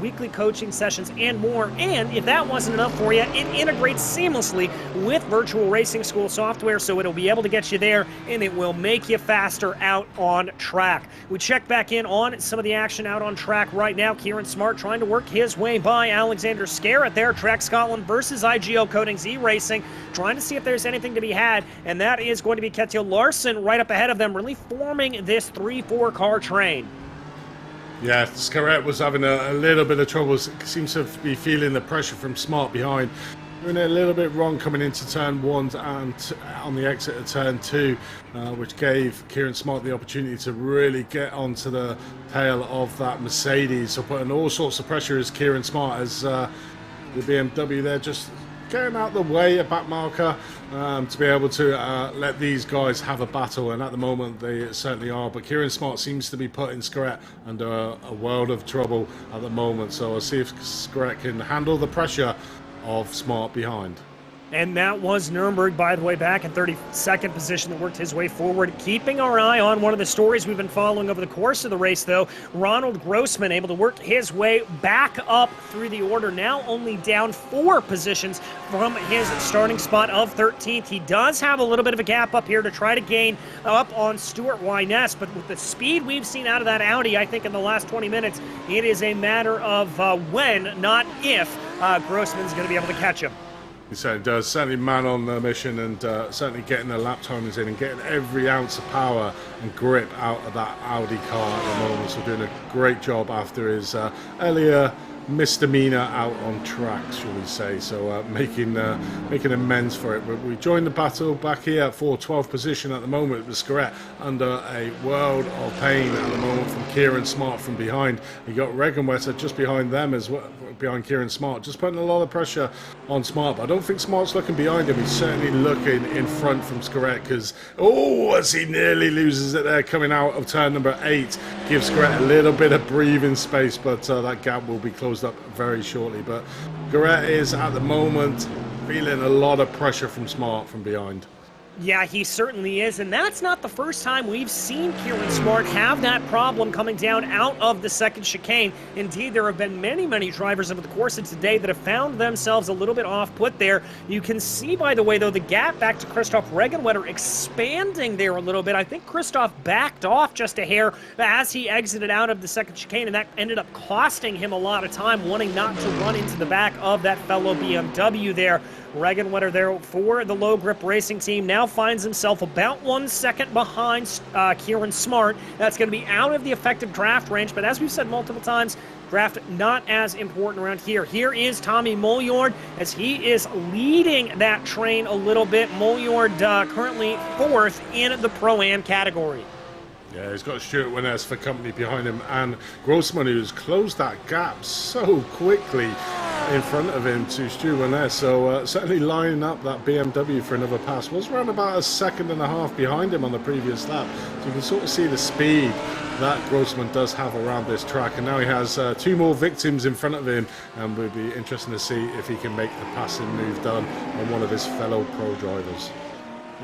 weekly coaching sessions, and more. And if that wasn't enough for you, it integrates seamlessly with virtual racing school software, so it'll be able to get you there and it will make you faster out on track. We check back in on some of the action out on track right now. Kieran Smart trying to work his way by Alexander Scarrett there. Track Scotland versus IGO Coatings E-Racing, trying to see if there's anything to be had, and that is going to be Ketil Larson right up ahead of them, really forming this 3-4 car train. Yeah, Scarrett was having a little bit of trouble. Seems to be feeling the pressure from Smart behind. Doing it a little bit wrong coming into turn 1 and on the exit of turn 2, which gave Kieran Smart the opportunity to really get onto the tail of that Mercedes. So putting all sorts of pressure as Kieran Smart as the BMW there, just getting out the way, a back marker, to be able to let these guys have a battle, and at the moment they certainly are. But Kieran Smart seems to be putting Scarrett under a world of trouble at the moment, so I'll see if Scarrett can handle the pressure of Smart behind. And that was Nuremberg, by the way, back in 32nd position that worked his way forward. Keeping our eye on one of the stories we've been following over the course of the race, though, Ronald Grossman able to work his way back up through the order, now only down 4 positions from his starting spot of 13th. He does have a little bit of a gap up here to try to gain up on Stuart Wyness, but with the speed we've seen out of that Audi, I think in the last 20 minutes, it is a matter of when, not if, Grossman's going to be able to catch him. He certainly does. Certainly man on the mission, and certainly getting the lap timers in and getting every ounce of power and grip out of that Audi car at the moment. So doing a great job after his earlier misdemeanor out on track, shall we say. So making amends for it. But we joined the battle back here at 412th position at the moment with Scarrett under a world of pain at the moment from Kieran Smart from behind. You got Regenwetter just behind them as well, behind Kieran Smart, just putting a lot of pressure on Smart. But I don't think Smart's looking behind him. He's certainly looking in front from Scarrett, because as he nearly loses it there coming out of turn number 8, gives Scarrett a little bit of breathing space, but that gap will be closed up very shortly. But Scarrett is at the moment feeling a lot of pressure from Smart from behind. Yeah, he certainly is, and that's not the first time we've seen Kieran Smart have that problem coming down out of the second chicane. Indeed, there have been many, many drivers over the course of today that have found themselves a little bit off-put there. You can see, by the way, though, the gap back to Christoph Regenwetter expanding there a little bit. I think Christoph backed off just a hair as he exited out of the second chicane, and that ended up costing him a lot of time, wanting not to run into the back of that fellow BMW there. Regenwetter there for the Low Grip Racing team now finds himself about 1 second behind Kieran Smart. That's going to be out of the effective draft range, but as we've said multiple times, draft not as important around here. Here is Tommy Moljord as he is leading that train a little bit. Moljord currently 4th in the Pro-Am category. Yeah, he's got Stuart Wyness for company behind him, and Grossman, who's closed that gap so quickly. in front of him to Stu Werness. So certainly lining up that BMW for another pass. Was around about a second and a half behind him on the previous lap. So you can sort of see the speed that Grossman does have around this track. And now he has 2 more victims in front of him. And we'll be interesting to see if he can make the passing move done on one of his fellow pro drivers.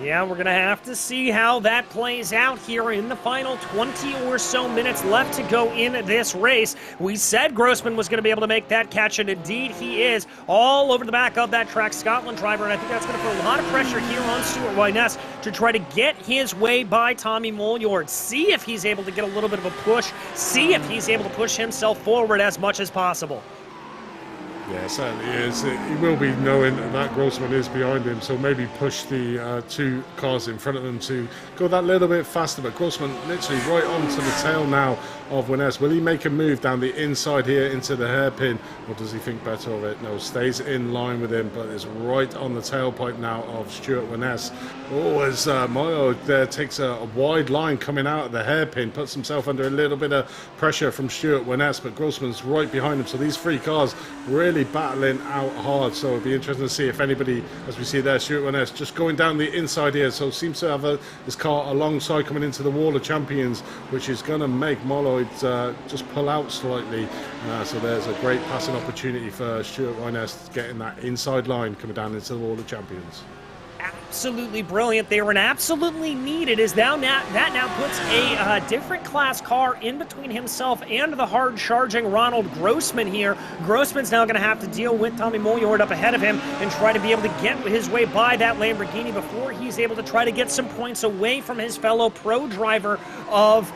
Yeah, we're going to have to see how that plays out here in the final 20 or so minutes left to go in this race. We said Grossman was going to be able to make that catch, and indeed he is, all over the back of that track. Scotland driver, and I think that's going to put a lot of pressure here on Stuart Wyness to try to get his way by Tommy Molyord. See if he's able to get a little bit of a push. See if he's able to push himself forward as much as possible. Yeah, certainly is. He will be knowing that Grossman is behind him, so maybe push the 2 cars in front of him to go that little bit faster. But Grossman literally right onto the tail now of Wyness. Will he make a move down the inside here into the hairpin, or does he think better of it? No, stays in line with him, but is right on the tailpipe now of Stuart Wyness. Oh, as Moyo there takes a wide line coming out of the hairpin, puts himself under a little bit of pressure from Stuart Wyness, but Grossman's right behind him. So these 3 cars really battling out hard. So it'll be interesting to see if anybody, as we see there, Stuart Wyness just going down the inside here. So seems to have his car alongside coming into the Wall of Champions, which is going to make Molyord just pull out slightly. So there's a great passing opportunity for Stuart Wyness getting that inside line coming down into the Wall of Champions. Absolutely brilliant there, and absolutely needed, as that now puts a different class car in between himself and the hard-charging Ronald Grossman here. Grossman's now going to have to deal with Tommy Molyord up ahead of him and try to be able to get his way by that Lamborghini before he's able to try to get some points away from his fellow pro driver of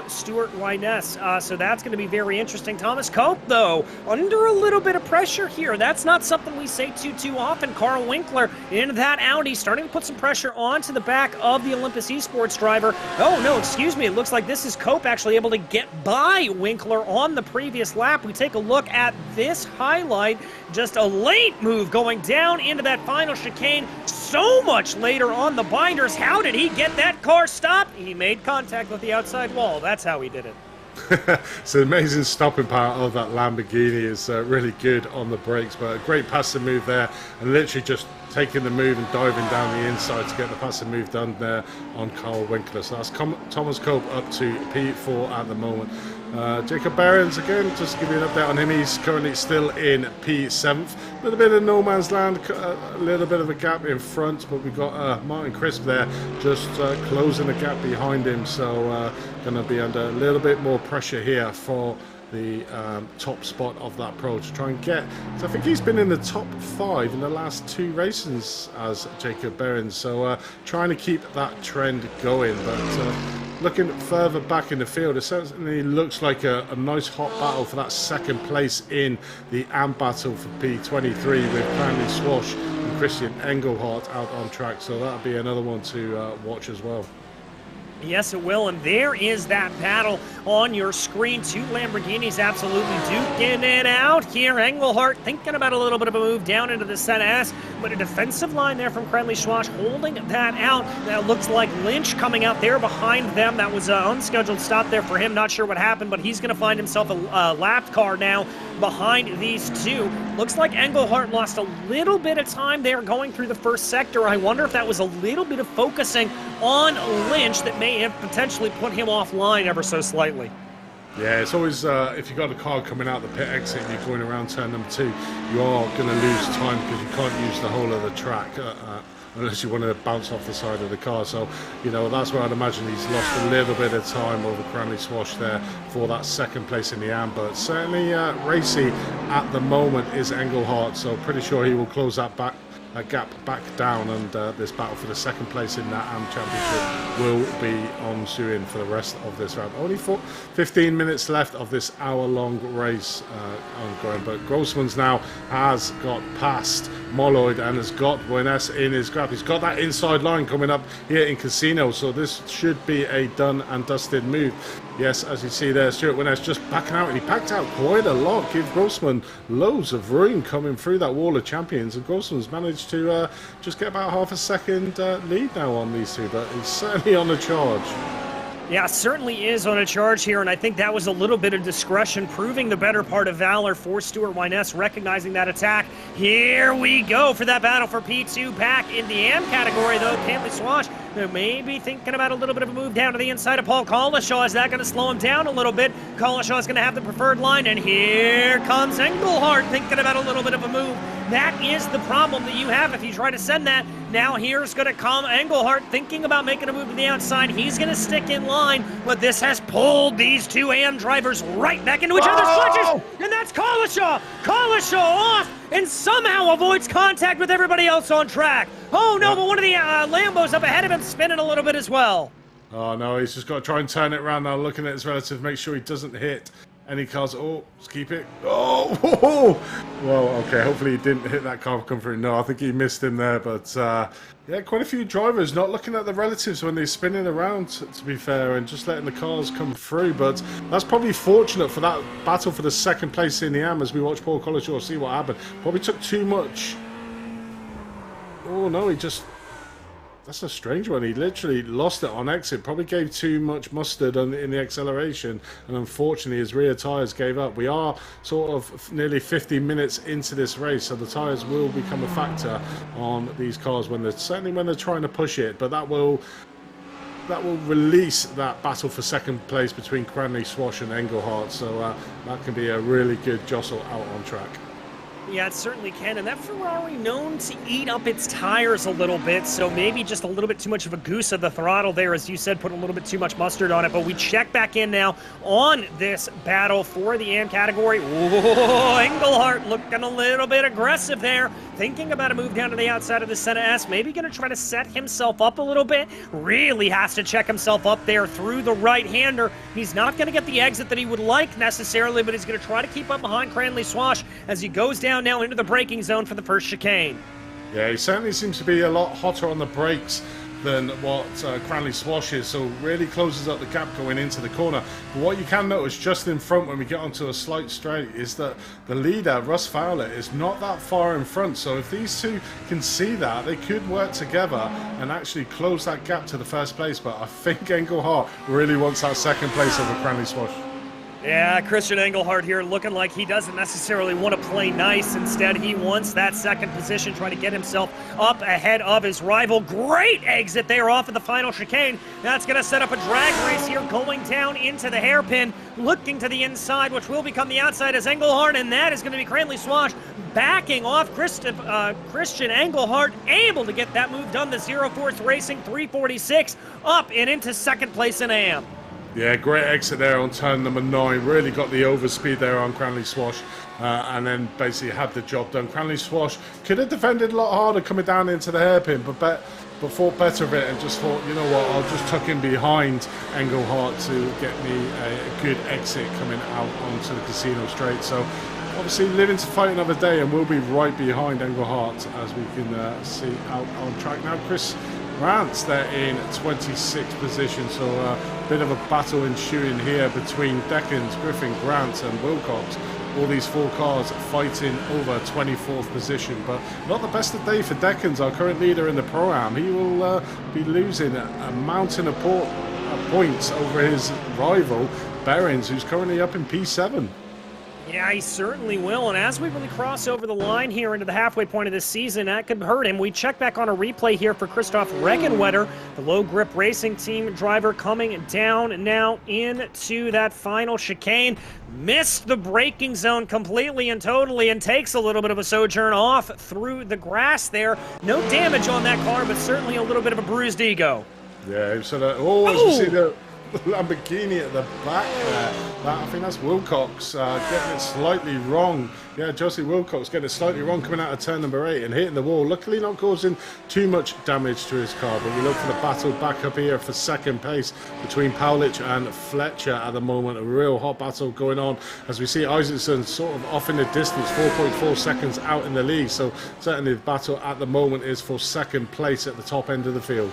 Stuart Wyness. So that's going to be very interesting. Thomas Cope, though, under a little bit of pressure here. That's not something we say too often. Carl Winkler in that Audi starting to put some pressure onto the back of the Olympus Esports driver. Oh, no, excuse me. It looks like this is Cope actually able to get by Winkler on the previous lap. We take a look at this highlight. Just a late move going down into that final chicane so much later on the binders. How did he get that car stopped? He made contact with the outside wall. That's how he did it. It's an amazing stopping power of that Lamborghini. Is really good on the brakes, but a great passing move there, and literally just taking the move and diving down the inside to get the passing move done there on Carl Winkler. So that's Thomas Cope up to P4 at the moment. Jacob Behrens, again, just to give you an update on him, he's currently still in P7th. A little bit of no man's land, a little bit of a gap in front, but we've got Martin Crisp there just closing the gap behind him, so going to be under a little bit more pressure here for the top spot of that pro to try and get. So I think he's been in the top 5 in the last 2 races as Jacob Behrens, so trying to keep that trend going, but looking further back in the field, it certainly looks like a nice hot battle for that second place in the AMP battle for P23 with Cranley Swash and Christian Engelhardt out on track, so that'll be another one to watch as well. Yes, it will, and there is that battle on your screen. 2 Lamborghinis absolutely duking it out here. Engelhardt thinking about a little bit of a move down into the set S, but a defensive line there from Cranley Schwash holding that out. That looks like Lynch coming out there behind them. That was an unscheduled stop there for him. Not sure what happened, but he's going to find himself a lapped car now behind these 2. Looks like Engelhardt lost a little bit of time there going through the first sector. I wonder if that was a little bit of focusing on Lynch that may have potentially put him offline ever so slightly. Yeah, it's always, if you've got a car coming out the pit exit and you're going around turn number 2, you are going to lose time because you can't use the whole of the track unless you want to bounce off the side of the car. So, you know, that's where I'd imagine he's lost a little bit of time over Cranley Swash there for that second place in the AM. But certainly racy at the moment is Engelhardt, so pretty sure he will close that gap back down, and this battle for the second place in that AM Championship will be ensuing for the rest of this round. Only 15 minutes left of this hour-long race ongoing, but Grossman's now has got past Molyord and has got Wyness in his grab. He's got that inside line coming up here in Casino, so this should be a done and dusted move. Yes, as you see there, Stuart Wyness just backing out, and he backed out quite a lot, give Grossman loads of room coming through that Wall of Champions, and Grossman's managed to just get about half a second lead now on these 2, but he's certainly on the charge. Yeah, certainly is on a charge here, and I think that was a little bit of discretion, proving the better part of valor for Stuart Wyness, recognizing that attack. Here we go for that battle for P2 back in the AM category, though. Cantley Swash maybe thinking about a little bit of a move down to the inside of Paul Collishaw. Is that going to slow him down a little bit? Collishaw is going to have the preferred line, and here comes Engelhardt thinking about a little bit of a move. That is the problem that you have if you try to send that. Now here's going to come Engelhardt thinking about making a move to the outside. He's going to stick in line, but this has pulled these two AM drivers right back into each other's clutches, and that's Collishaw. Collishaw off and somehow avoids contact with everybody else on track. Oh no, but one of the Lambos up ahead of him spinning a little bit as well. Oh no, he's just got to try and turn it around now, looking at his relative, make sure he doesn't hit any cars. Oh, just keep it. Oh, well, okay, hopefully he didn't hit that car come through. No, I think he missed him there, but yeah, quite a few drivers not looking at the relatives when they're spinning around, to be fair, and just letting the cars come through. But that's probably fortunate for that battle for the second place in the AM as we watch Paul Collishaw see what happened. Probably took too much. Oh no, he just... That's a strange one. He literally lost it on exit. Probably gave too much mustard in the acceleration, and unfortunately his rear tyres gave up. We are sort of nearly 50 minutes into this race, so the tyres will become a factor on these cars certainly when they're trying to push it. But that will release that battle for second place between Cranley, Swash, and Engelhardt. So that can be a really good jostle out on track. Yeah, it certainly can, and that Ferrari known to eat up its tires a little bit, so maybe just a little bit too much of a goose of the throttle there, as you said, put a little bit too much mustard on it. But we check back in now on this battle for the AM category. Whoa, Engelhardt looking a little bit aggressive there, thinking about a move down to the outside of the Senna S, maybe going to try to set himself up a little bit. Really has to check himself up there through the right-hander. He's not going to get the exit that he would like necessarily, but he's going to try to keep up behind Cranley Swash as he goes down now into the braking zone for the first chicane. Yeah, he certainly seems to be a lot hotter on the brakes than what Cranley Swash is, so really closes up the gap going into the corner. But what you can notice just in front when we get onto a slight straight is that the leader, Russ Fowler, is not that far in front. So if these two can see that, they could work together and actually close that gap to the first place. But I think Engelhardt really wants that second place over Cranley Swash. Yeah, Christian Engelhardt here looking like he doesn't necessarily want to play nice. Instead, he wants that second position, trying to get himself up ahead of his rival. Great exit there off of the final chicane. That's going to set up a drag race here going down into the hairpin, looking to the inside, which will become the outside as Engelhardt, and that is going to be Cranley Swash backing off Christian Engelhardt, able to get that move done. The Zero Force Racing 346 up and into second place in AM. Yeah, great exit there on turn number 9. Really got the overspeed there on Cranley Swash, and then basically had the job done. Cranley Swash could have defended a lot harder coming down into the hairpin, but thought better of it and just thought, you know what, I'll just tuck in behind Engelhardt to get me a good exit coming out onto the casino straight. So obviously living to fight another day, and we'll be right behind Engelhardt as we can see out on track now. Chris Rance, they're in 26th position, so a bit of a battle ensuing here between Deckens, Griffin, Grant and Wilcox. All these four cars fighting over 24th position, but not the best of day for Deckens, our current leader in the Pro-Am. He will be losing a mountain of points over his rival, Behrens, who's currently up in P7. Yeah, he certainly will, and as we really cross over the line here into the halfway point of this season, that could hurt him. We check back on a replay here for Christoph Regenwetter, the low grip racing team driver, coming down now into that final chicane. Missed the braking zone completely and totally, and takes a little bit of a sojourn off through the grass there. No damage on that car, but certainly a little bit of a bruised ego. Yeah, so that, as you see the Lamborghini at the back there. I think that's Wilcox getting it slightly wrong. Yeah, Josie Wilcox getting it slightly wrong coming out of turn number 8 and hitting the wall. Luckily not causing too much damage to his car, but we look for the battle back up here for second place between Powlich and Fletcher at the moment. A real hot battle going on as we see Isaacson sort of off in the distance, 4.4 seconds out in the lead. So certainly the battle at the moment is for second place at the top end of the field.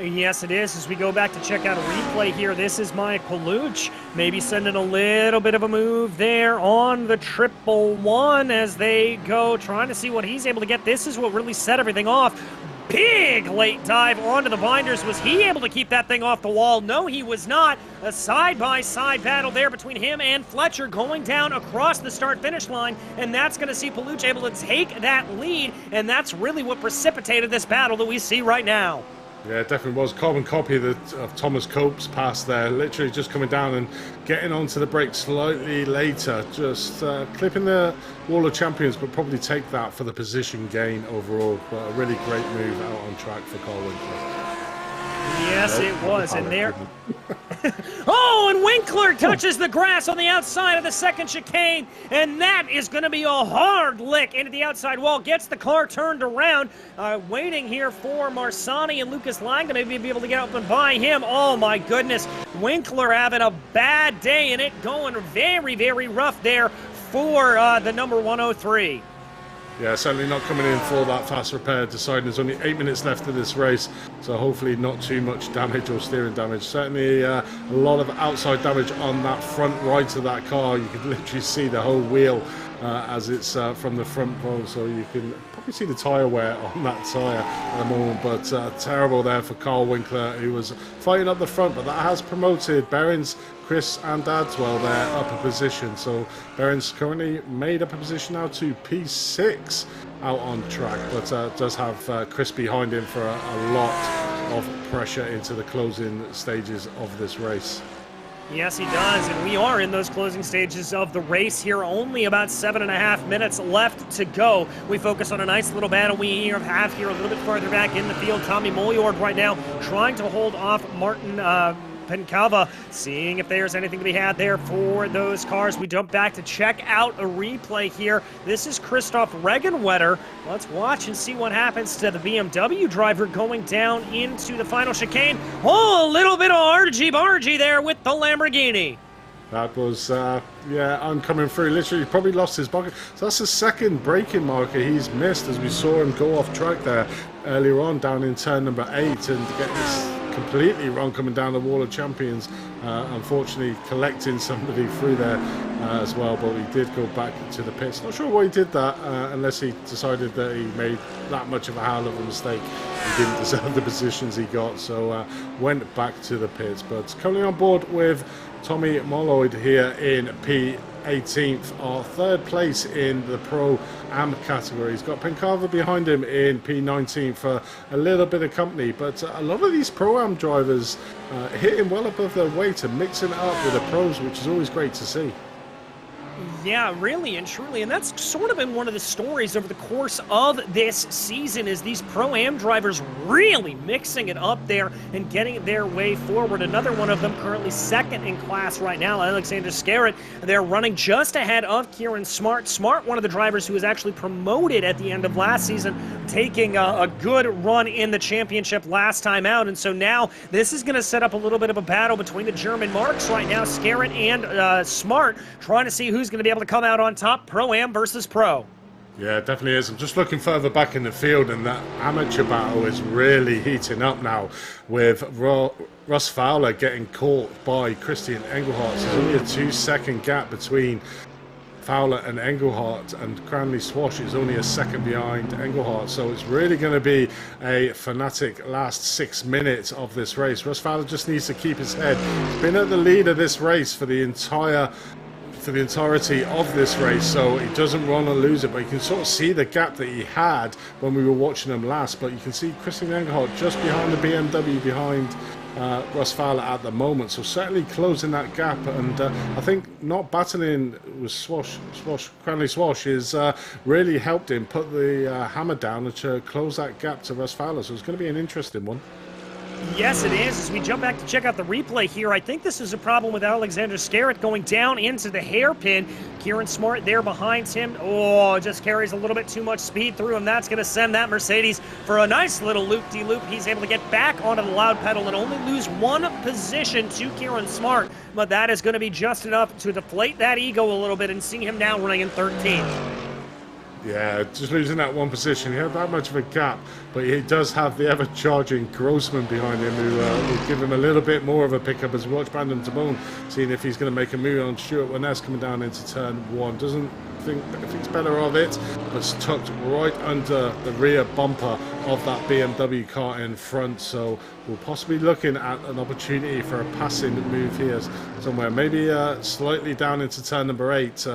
Yes, it is. As we go back to check out a replay here, this is Mike Paluch, maybe sending a little bit of a move there on the 111 as they go, trying to see what he's able to get. This is what really set everything off. big late dive onto the binders. Was he able to keep that thing off the wall? No, he was not. A side-by-side battle there between him and Fletcher going down across the start-finish line, and that's going to see Paluch able to take that lead, and that's really what precipitated this battle that we see right now. Yeah, it definitely was. Carbon copy of Thomas Cope's pass there, literally just coming down and getting onto the brake slightly later, just clipping the wall of champions, but probably take that for the position gain overall. But a really great move out on track for Carl Winkler. Yes, it was, and there... Oh, and Winkler touches the grass on the outside of the second chicane, and that is going to be a hard lick into the outside wall. Gets the car turned around, waiting here for Marsani and Lucas Lang to maybe be able to get up and by him. Oh, my goodness. Winkler having a bad day, and it going very, very rough there for the number 103. Yeah, certainly not coming in for that fast repair, deciding there's only 8 minutes left of this race, so hopefully not too much damage or steering damage. Certainly a lot of outside damage on that front right of that car. You can literally see the whole wheel as it's from the front row, so you can probably see the tyre wear on that tyre at the moment, but terrible there for Carl Winkler, who was fighting up the front, but that has promoted Behrens, Chris and Dadswell there up a position. So Behrens currently made up a position now to P6 out on track, but does have Chris behind him for a lot of pressure into the closing stages of this race. Yes, he does, and we are in those closing stages of the race here. Only about 7.5 minutes left to go. We focus on a nice little battle we have here a little bit farther back in the field. Tommy Mollard right now trying to hold off Martin Pencava, seeing if there's anything to be had there for those cars. We jump back to check out a replay here. This is Christoph Regenwetter. Let's watch and see what happens to the BMW driver going down into the final chicane. Oh, a little bit of argy-bargy there with the Lamborghini. That was, yeah, oncoming through. Literally, probably lost his bucket. So that's the second braking marker he's missed, as we saw him go off track there earlier on down in turn number 8 and get this completely wrong coming down the wall of champions. Unfortunately, collecting somebody through there as well, but he did go back to the pits. Not sure why he did that, unless he decided that he made that much of a howl of a mistake. He didn't deserve the positions he got, so went back to the pits. But coming on board with Tommy Molloyd here in P18th, our third place in the Pro-Am category. He's got Pencava behind him in P19 for a little bit of company, but a lot of these Pro-Am drivers hitting well above their weight and mixing it up with the pros, which is always great to see. Yeah, really and truly, and that's sort of been one of the stories over the course of this season, is these Pro-Am drivers really mixing it up there and getting their way forward. Another one of them currently second in class right now, Alexander Scarrett. They're running just ahead of Kieran Smart. Smart, one of the drivers who was actually promoted at the end of last season, taking a good run in the championship last time out, and so now this is going to set up a little bit of a battle between the German marks right now, Scarrett and Smart, trying to see who's going to be able to come out on top, Pro-Am versus Pro. Yeah, it definitely is. I'm just looking further back in the field, and that amateur battle is really heating up now, with Russ Fowler getting caught by Christian Engelhardt. So there's only a 2-second gap between Fowler and Engelhardt, and Cranley Swash is only a second behind Engelhardt. So it's really going to be a fanatic last 6 minutes of this race. Russ Fowler just needs to keep his head. He's been at the lead of this race for the entirety of this race, so he doesn't run or lose it, but you can sort of see the gap that he had when we were watching him last. But you can see Christian Engelhardt just behind the BMW, behind Russ Fowler at the moment, so certainly closing that gap. And I think not battling with Cranley Swash is really helped him put the hammer down and to close that gap to Russ Fowler, so it's going to be an interesting one. Yes, it is. As we jump back to check out the replay here, I think this is a problem with Alexander Scarrett going down into the hairpin. Kieran Smart there behind him. Oh, just carries a little bit too much speed through him. That's going to send that Mercedes for a nice little loop-de-loop. He's able to get back onto the loud pedal and only lose one position to Kieran Smart, but that is going to be just enough to deflate that ego a little bit and see him now running in 13th. Yeah, just losing that one position. He had that much of a gap, but he does have the ever-charging Grossman behind him, who will give him a little bit more of a pickup as we watch Brandon Tabone, seeing if he's going to make a move on Stuart Werness coming down into turn 1. Doesn't thinks better of it, but it's tucked right under the rear bumper of that BMW car in front. So we'll possibly be looking at an opportunity for a passing move here somewhere, maybe slightly down into turn number 8,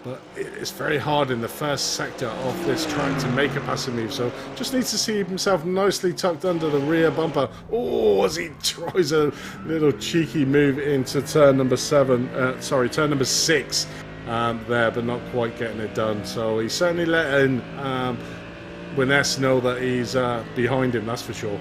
but it's very hard in the first sector of this track to make a passing move. So just needs to see himself nicely tucked under the rear bumper. Oh, as he tries a little cheeky move into turn number 6 there, but not quite getting it done. So he's certainly letting Winess know that he's behind him, that's for sure.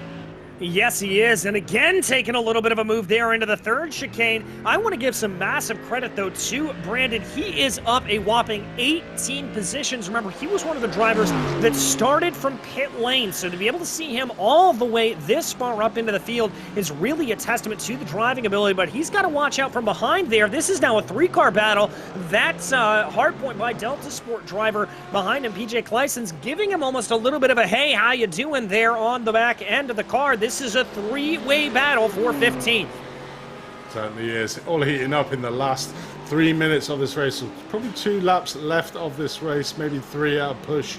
Yes, he is. And again, taking a little bit of a move there into the third chicane. I want to give some massive credit, though, to Brandon. He is up a whopping 18 positions. Remember, he was one of the drivers that started from pit lane. So to be able to see him all the way this far up into the field is really a testament to the driving ability. But he's got to watch out from behind there. This is now a 3-car battle. That's hardpoint by Delta Sport driver behind him, PJ Kleisson's, giving him almost a little bit of a, hey, how you doing there on the back end of the car. This is a 3-way battle for 15th. Certainly is. All heating up in the last 3 minutes of this race. So probably 2 laps left of this race, maybe 3 at a push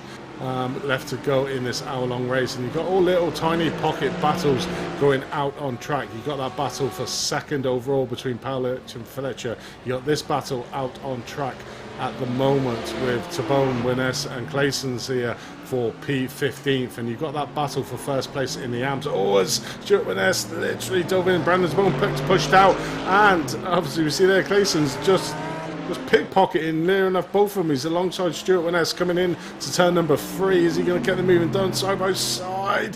left to go in this hour-long race. And you've got all little tiny pocket battles going out on track. You've got that battle for second overall between Powlett and Fletcher. You got this battle out on track at the moment with Tabone, Winess and Clayton's here for P15th, and you've got that battle for first place in the AMS. Oh, as Stuart Winess literally dove in, Brandon's bone pushed out, and obviously we see there Clayton's just pickpocketing near enough both of them. He's alongside Stuart Winess coming in to turn number 3. Is he going to get the moving done side by side?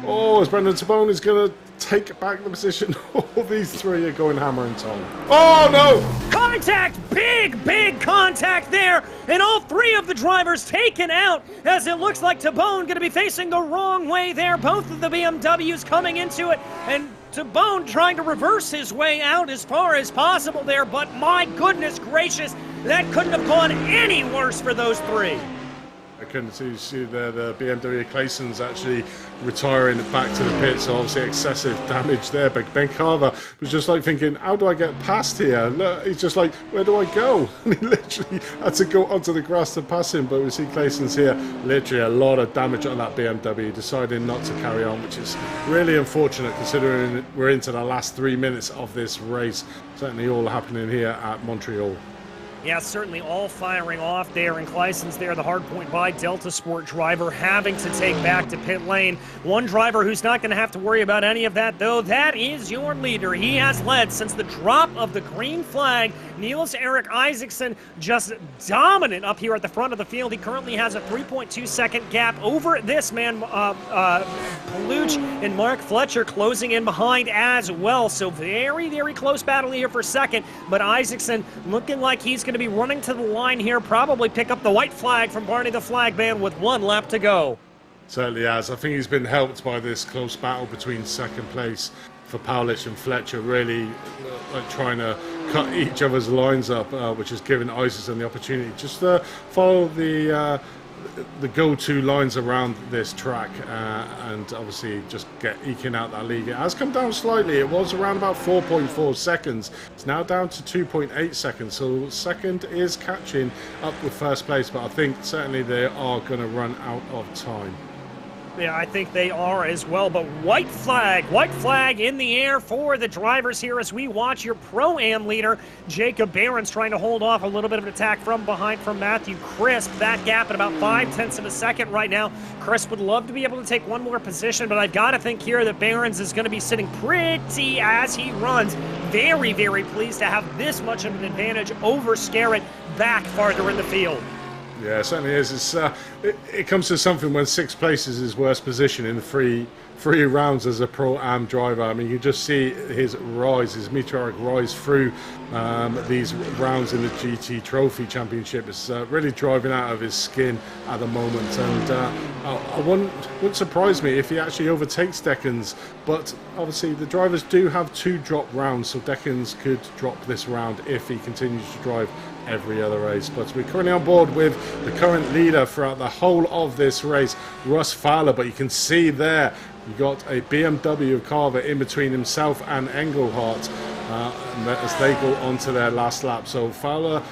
Oh, as Brendan Tabone is going to take back the position. All these 3 are going hammer and tongue. Oh, no! Contact! Big contact there! And all 3 of the drivers taken out as it looks like Tabone going to be facing the wrong way there. Both of the BMWs coming into it, and Tabone trying to reverse his way out as far as possible there, but my goodness gracious, that couldn't have gone any worse for those 3. I couldn't see the BMW Clayson's actually retiring back to the pit, so obviously excessive damage there. But Ben Carver was just like thinking, how do I get past here? Look, he's just like, where do I go? And he literally had to go onto the grass to pass him. But we see Clayson's here, literally a lot of damage on that BMW, deciding not to carry on, which is really unfortunate considering we're into the last 3 minutes of this race. Certainly all happening here at Montreal. Yeah, certainly all firing off there, and Kleisson's there, the hard point by Delta Sport driver, having to take back to pit lane. One driver who's not going to have to worry about any of that, though, that is your leader. He has led since the drop of the green flag. Niels Erik Isaacson just dominant up here at the front of the field. He currently has a 3.2-second gap over this man, Paluch, and Mark Fletcher closing in behind as well. So very close battle here for second, but Isaacson looking like he's going to be running to the line here, probably pick up the white flag from Barney the Flagman with 1 lap to go. Certainly has. I think he's been helped by this close battle between second place for Powlich and Fletcher, really like trying to cut each other's lines up, which has given Isaacson the opportunity just to follow the go-to lines around this track and obviously just eking out that lead. It has come down slightly. It was around about 4.4 seconds. It's now down to 2.8 seconds. So second is catching up with first place, but I think certainly they are going to run out of time. Yeah, I think they are as well, but white flag in the air for the drivers here as we watch your Pro-Am leader, Jacob Behrens, trying to hold off a little bit of an attack from behind from Matthew Crisp. That gap at about 0.5 of a second right now. Crisp would love to be able to take one more position, but I've got to think here that Behrens is going to be sitting pretty as he runs. Very pleased to have this much of an advantage over Scarrett back farther in the field. Yeah, it certainly is. It comes to something when 6th place is his worst position in the three rounds as a Pro-Am driver. I mean, you just see his rise, his meteoric rise through these rounds in the GT Trophy Championship. It's really driving out of his skin at the moment, and it wouldn't surprise me if he actually overtakes Deckens, but obviously the drivers do have 2 drop rounds, so Deckens could drop this round if he continues to drive every other race. But we're currently on board with the current leader throughout the whole of this race, Russ Fowler, but you can see there you got a BMW of Carver in between himself and Engelhardt as they go on to their last lap. So Fowler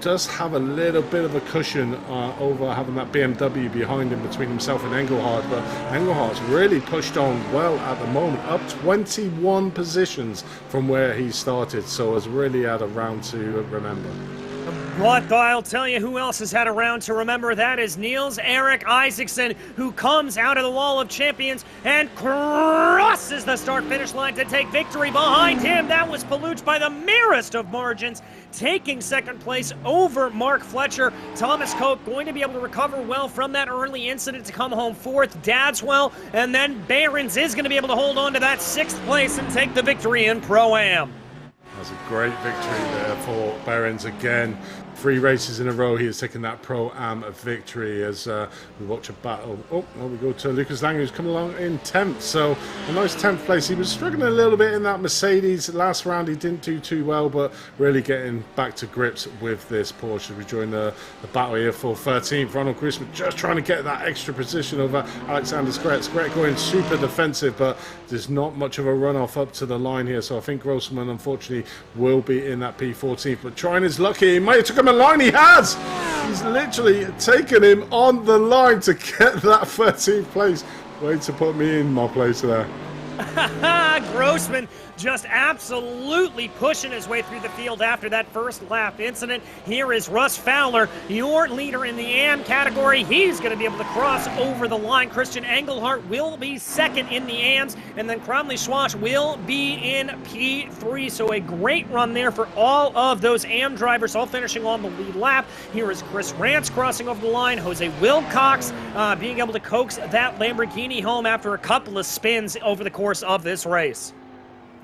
does have a little bit of a cushion over having that BMW behind him between himself and Engelhardt, but Engelhardt's really pushed on well at the moment, up 21 positions from where he started, so has really had a round to remember. But I'll tell you who else has had a round to remember. That is Niels-Erik Isaacson, who comes out of the Wall of Champions and crosses the start-finish line to take victory. Behind him, that was Paluch by the merest of margins, taking second place over Mark Fletcher. Thomas Cope going to be able to recover well from that early incident to come home fourth. Dadswell, and then Behrens is going to be able to hold on to that sixth place and take the victory in Pro-Am. That's a great victory there for Behrens again. 3 races in a row, he has taken that Pro-Am victory as we watch a battle. Oh, there we go to Lucas Lang, who's come along in 10th. So a nice 10th place. He was struggling a little bit in that Mercedes. Last round he didn't do too well, but really getting back to grips with this Porsche. We join the battle here for 13th. Ronald Grossman just trying to get that extra position over Alexander Skret. Skret going super defensive, but there's not much of a runoff up to the line here. So I think Grossman, unfortunately, will be in that P14th. But trying his luck here. He might have took him a line. He has. He's literally taken him on the line to get that 13th place. Way to put me in my place there. Grossman just absolutely pushing his way through the field after that first lap incident. Here is Russ Fowler, your leader in the AM category. He's going to be able to cross over the line. Christian Engelhardt will be second in the AMs, and then Cromley Schwash will be in P3. So a great run there for all of those AM drivers, all finishing on the lead lap. Here is Chris Rance crossing over the line. Jose Wilcox being able to coax that Lamborghini home after a couple of spins over the course of this race.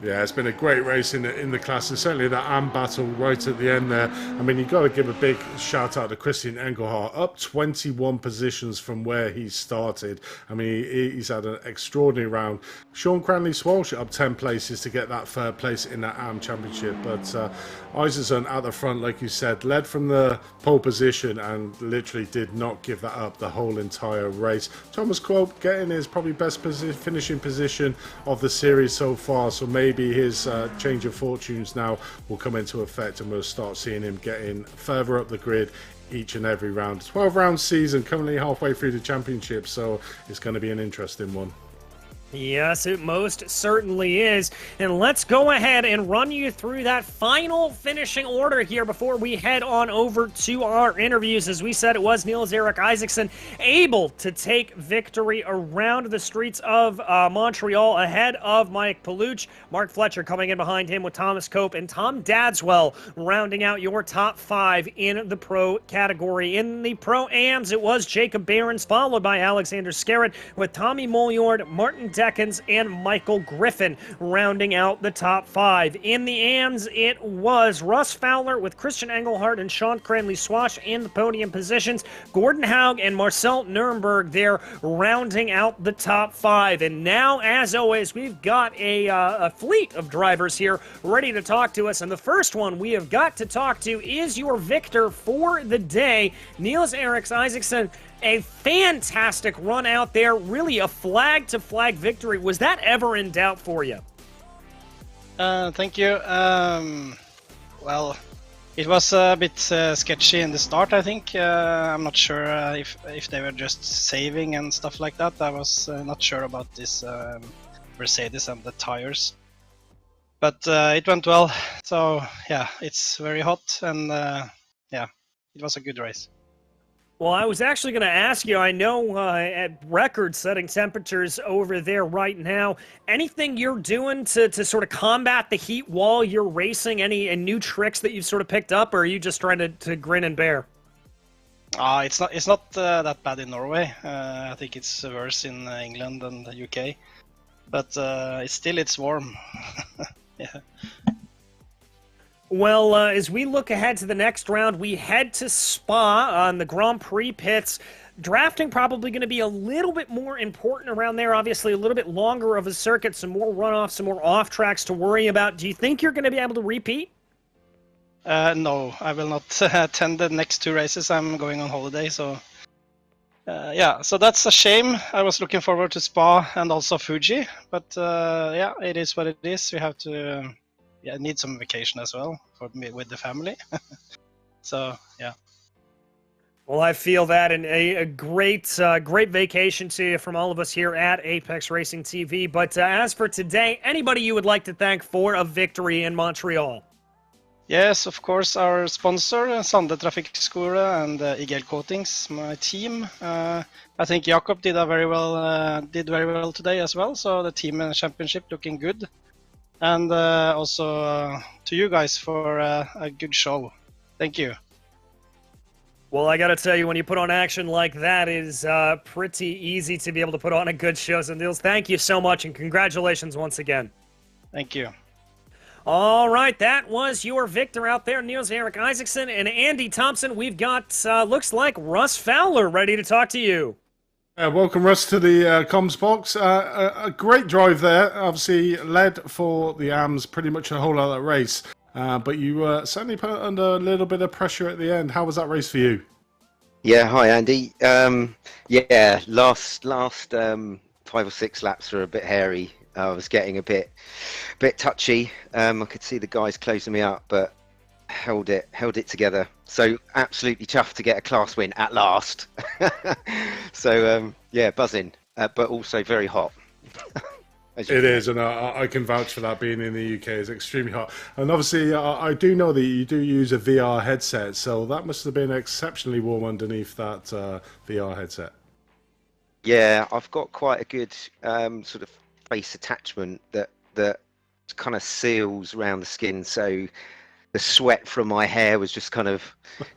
Yeah, it's been a great race in the class, and certainly that AM battle right at the end there. I mean, you've got to give a big shout out to Christian Engelhardt, up 21 positions from where he started. I mean, he's had an extraordinary round. Sean Cranley-Swalsh up 10 places to get that third place in that AM championship. But Isaacson at the front, like you said, led from the pole position and literally did not give that up the whole entire race. Thomas Cope getting his probably best finishing position of the series so far, so maybe his change of fortunes now will come into effect and we'll start seeing him getting further up the grid each and every round. 12-round season, currently halfway through the championship, so it's going to be an interesting one. Yes, it most certainly is. And let's go ahead and run you through that final finishing order here before we head on over to our interviews. As we said, it was Niels-Erik Isaacson able to take victory around the streets of Montreal ahead of Mike Paluch. Mark Fletcher coming in behind him with Thomas Cope and Tom Dadswell rounding out your top 5 in the pro category. In the pro-ams, it was Jacob Behrens followed by Alexander Skerritt with Tommy Molyard, Martin Deckens, and Michael Griffin rounding out the top 5. In the AMs, it was Russ Fowler with Christian Engelhardt and Sean Cranley-Swash in the podium positions. Gordon Haug and Marcel Nuremberg there rounding out the top 5. And now, as always, we've got a fleet of drivers here ready to talk to us. And the first one we have got to talk to is your victor for the day, Niels-Erik Isaacson. A fantastic run out there, really a flag-to-flag victory. Was that ever in doubt for you? Thank you. Well, it was a bit sketchy in the start, I think. I'm not sure if they were just saving and stuff like that. I was not sure about this Mercedes and the tires. But it went well. So, yeah, it's very hot and, yeah, it was a good race. Well, I was actually going to ask you, I know at record-setting temperatures over there right now, anything you're doing to sort of combat the heat while you're racing? Any new tricks that you've sort of picked up, or are you just trying to grin and bear? It's not that bad in Norway. I think it's worse in England and the UK. But it's warm. Yeah. Well, as we look ahead to the next round, we head to Spa on the Grand Prix pits. Drafting probably going to be a little bit more important around there. Obviously, a little bit longer of a circuit, some more runoffs, some more off tracks to worry about. Do you think you're going to be able to repeat? No, I will not attend the next 2 races. I'm going on holiday, so yeah. So that's a shame. I was looking forward to Spa and also Fuji, but yeah, it is what it is. We have to. Yeah, I need some vacation as well for me with the family. So yeah. Well, I feel that, and a great vacation to you from all of us here at Apex Racing TV. But as for today, anybody you would like to thank for a victory in Montreal? Yes, of course, our sponsor, Sande Trafikkskole and IGL Coatings, my team. I think Jakob did very well today as well. So the team championship looking good, and also to you guys for a good show. Thank you. Well, I got to tell you, when you put on action like that, it is pretty easy to be able to put on a good show. So, Niels, thank you so much, and congratulations once again. Thank you. All right, that was your victor out there, Niels Eric Isaacson and Andy Thompson. We've got, looks like, Russ Fowler ready to talk to you. Welcome, Russ, to the comms box. A great drive there. Obviously, led for the AMs pretty much the whole of that race. But you certainly put under a little bit of pressure at the end. How was that race for you? Yeah, hi Andy. Yeah, last 5 or 6 laps were a bit hairy. I was getting a bit touchy. I could see the guys closing me up, but held it together. So absolutely chuffed to get a class win at last. So yeah, buzzing, but also very hot. It is, and I can vouch for that. Being in the UK is extremely hot, and obviously I do know that you do use a VR headset, so that must have been exceptionally warm underneath that VR headset. Yeah, I've got quite a good sort of face attachment that kind of seals around the skin, so the sweat from my hair was just kind of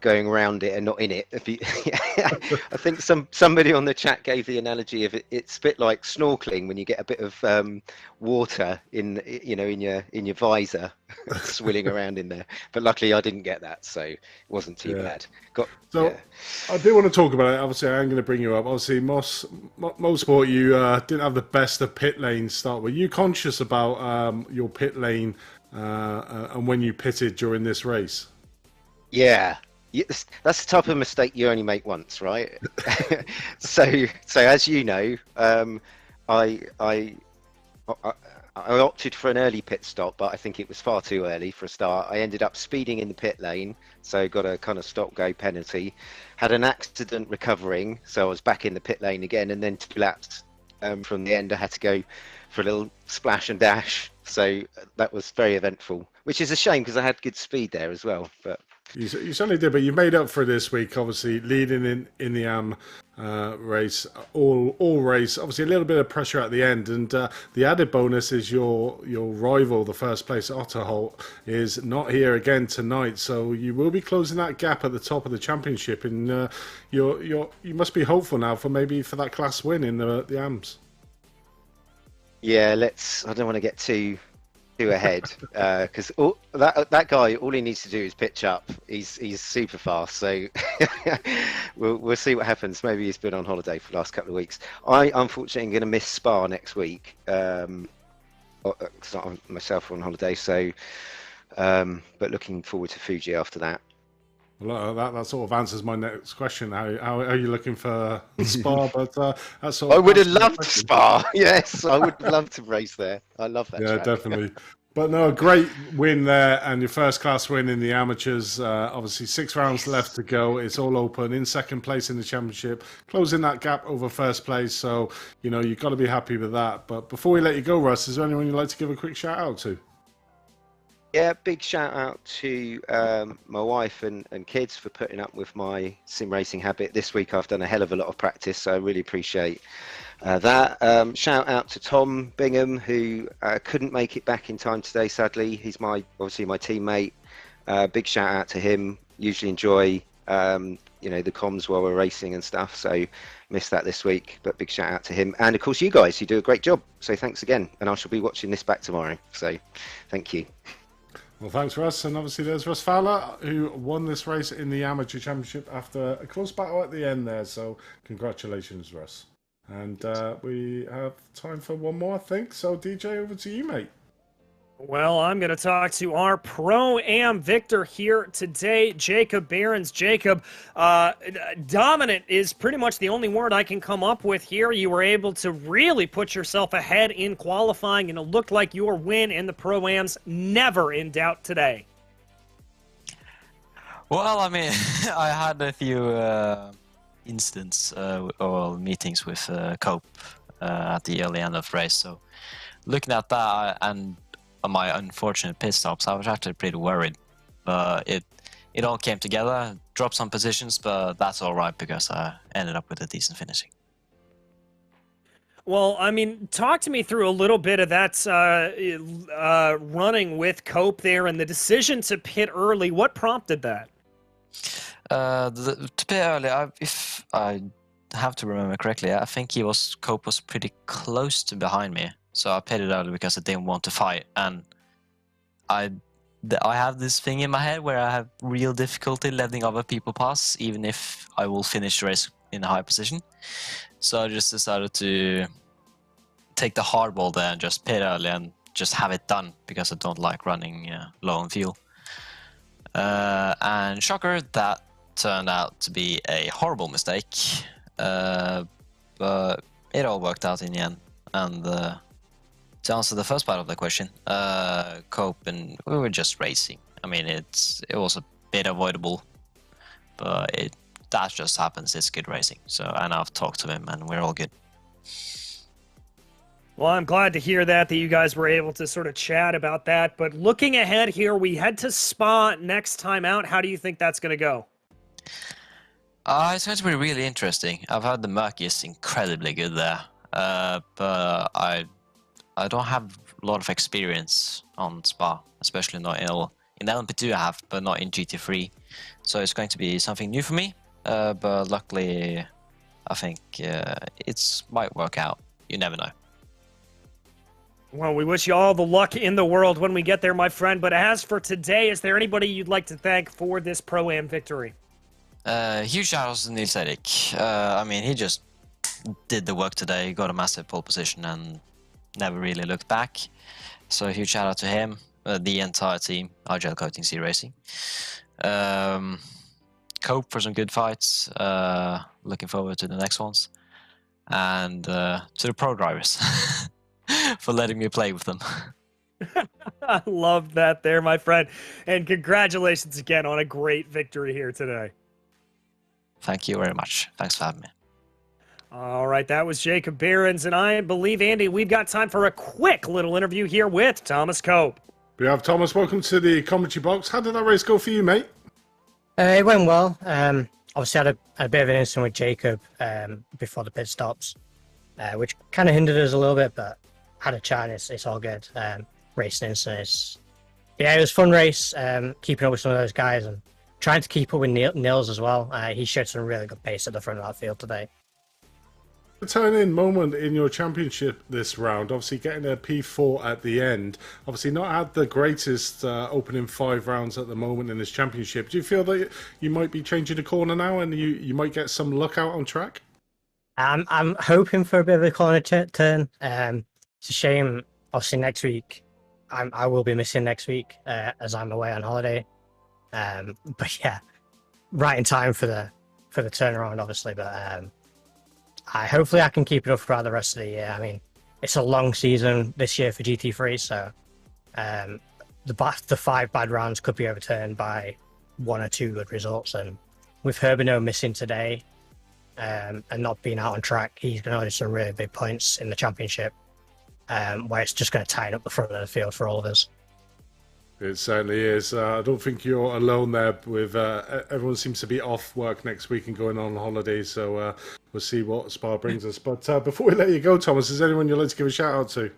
going around it and not in it. I think somebody on the chat gave the analogy of it's a bit like snorkeling when you get a bit of water in your visor swilling around in there. But luckily I didn't get that, so it wasn't too bad. I do want to talk about it. Obviously, I'm going to bring you up. Obviously, most sport, you didn't have the best of pit lane start. Were you conscious about your pit lane and when you pitted during this race? Yeah, that's the type of mistake you only make once, right? so as you know, I opted for an early pit stop, but I think it was far too early for a start. I ended up speeding in the pit lane, so got a kind of stop-go penalty. Had an accident recovering, so I was back in the pit lane again, and then 2 laps from the end I had to go for a little splash and dash. So that was very eventful, which is a shame because I had good speed there as well. But you certainly did, but you made up for it this week, obviously leading in the AM race, all race. Obviously, a little bit of pressure at the end, and the added bonus is your rival, the first place Otterholt, is not here again tonight. So you will be closing that gap at the top of the championship, and you must be hopeful now for that class win in the AMs. Yeah, I don't want to get too ahead because that guy, all he needs to do is pitch up. He's super fast, so we'll see what happens. Maybe he's been on holiday for the last couple of weeks. I unfortunately am going to miss Spa next week because I'm myself on holiday. So, but looking forward to Fuji after that. Well, that sort of answers my next question. How are you looking for Spa? But that sort I of would have loved Spa. Yes, I would love to race there. I love that. Yeah, track. definitely. But no, great win there, and your first class win in the amateurs. Obviously, 6 rounds left to go. It's all open. In second place in the championship, closing that gap over first place. So you've got to be happy with that. But before we let you go, Russ, is there anyone you'd like to give a quick shout out to? Yeah, big shout out to my wife and kids for putting up with my sim racing habit. This week I've done a hell of a lot of practice, so I really appreciate that. Shout out to Tom Bingham, who couldn't make it back in time today, sadly. He's obviously my teammate. Big shout out to him. Usually enjoy the comms while we're racing and stuff, so missed that this week, but big shout out to him. And of course you guys, you do a great job, so thanks again. And I shall be watching this back tomorrow, so thank you. Well, thanks, Russ. And obviously there's Russ Fowler, who won this race in the Amateur Championship after a close battle at the end there. So congratulations, Russ. And we have time for one more, I think. So, DJ, over to you, mate. Well, I'm going to talk to our Pro-Am victor here today, Jacob Behrens. Jacob, dominant is pretty much the only word I can come up with here. You were able to really put yourself ahead in qualifying, and it looked like your win in the Pro-Am's never in doubt today. Well, I mean, I had a few instances or meetings with Cope at the early end of the race. So looking at that and my unfortunate pit stops, I was actually pretty worried. But it all came together, dropped some positions, but that's all right because I ended up with a decent finishing. Well, I mean, talk to me through a little bit of that running with Cope there and the decision to pit early. What prompted that? To pit early, if I have to remember correctly, I think Cope was pretty close to behind me, so I pitted early because I didn't want to fight, and I have this thing in my head where I have real difficulty letting other people pass, even if I will finish the race in a high position. So I just decided to take the hardball there and just pit early and just have it done because I don't like running low on fuel. And shocker, that turned out to be a horrible mistake, but it all worked out in the end. And to answer the first part of the question, Cope and we were just racing. I mean, it was a bit avoidable, but that just happens. It's good racing. So, and I've talked to him, and we're all good. Well, I'm glad to hear that you guys were able to sort of chat about that. But looking ahead here, we head to Spa next time out. How do you think that's going to go? It's going to be really interesting. I've heard the Murky is incredibly good there, but I don't have a lot of experience on Spa, especially not in LMP2 I have, but not in GT3. So it's going to be something new for me, but luckily I think it might work out. You never know. Well, we wish you all the luck in the world when we get there, my friend. But as for today, is there anybody you'd like to thank for this Pro-Am victory? Huge shout out to Nils Erik. I mean, he just did the work today, got a massive pole position and never really looked back. So a huge shout out to him, the entire team, RGL Coating C Racing. Cope for some good fights. Looking forward to the next ones. And to the pro drivers for letting me play with them. I love that there, my friend. And congratulations again on a great victory here today. Thank you very much. Thanks for having me. All right, that was Jacob Behrens, and I believe, Andy, we've got time for a quick little interview here with Thomas Cope. We have Thomas. Welcome to the commentary box. How did that race go for you, mate? It went well. Obviously, had a bit of an incident with Jacob before the pit stops, which kind of hindered us a little bit, but had a chat. It's all good. Racing incidents. Yeah, it was a fun race. Keeping up with some of those guys and trying to keep up with Nils as well. He showed some really good pace at the front of that field today. A turn-in moment in your championship this round, obviously getting a P4 at the end. Obviously not had the greatest opening 5 rounds at the moment in this championship. Do you feel that you might be changing the corner now and you might get some luck out on track? I'm hoping for a bit of a corner turn. It's a shame, obviously next week, I will be missing next week as I'm away on holiday. But yeah, right in time for the turnaround, obviously. But hopefully I can keep it up throughout the rest of the year. I mean, it's a long season this year for GT3, so the 5 bad rounds could be overturned by 1 or 2 good results. And with Herbino missing today and not being out on track, he's going to earn some really big points in the championship, where it's just going to tighten up the front of the field for all of us. It certainly is. I don't think you're alone there. With everyone seems to be off work next week and going on holiday, so we'll see what Spa brings us. But before we let you go, Thomas, is there anyone you'd like to give a shout out to?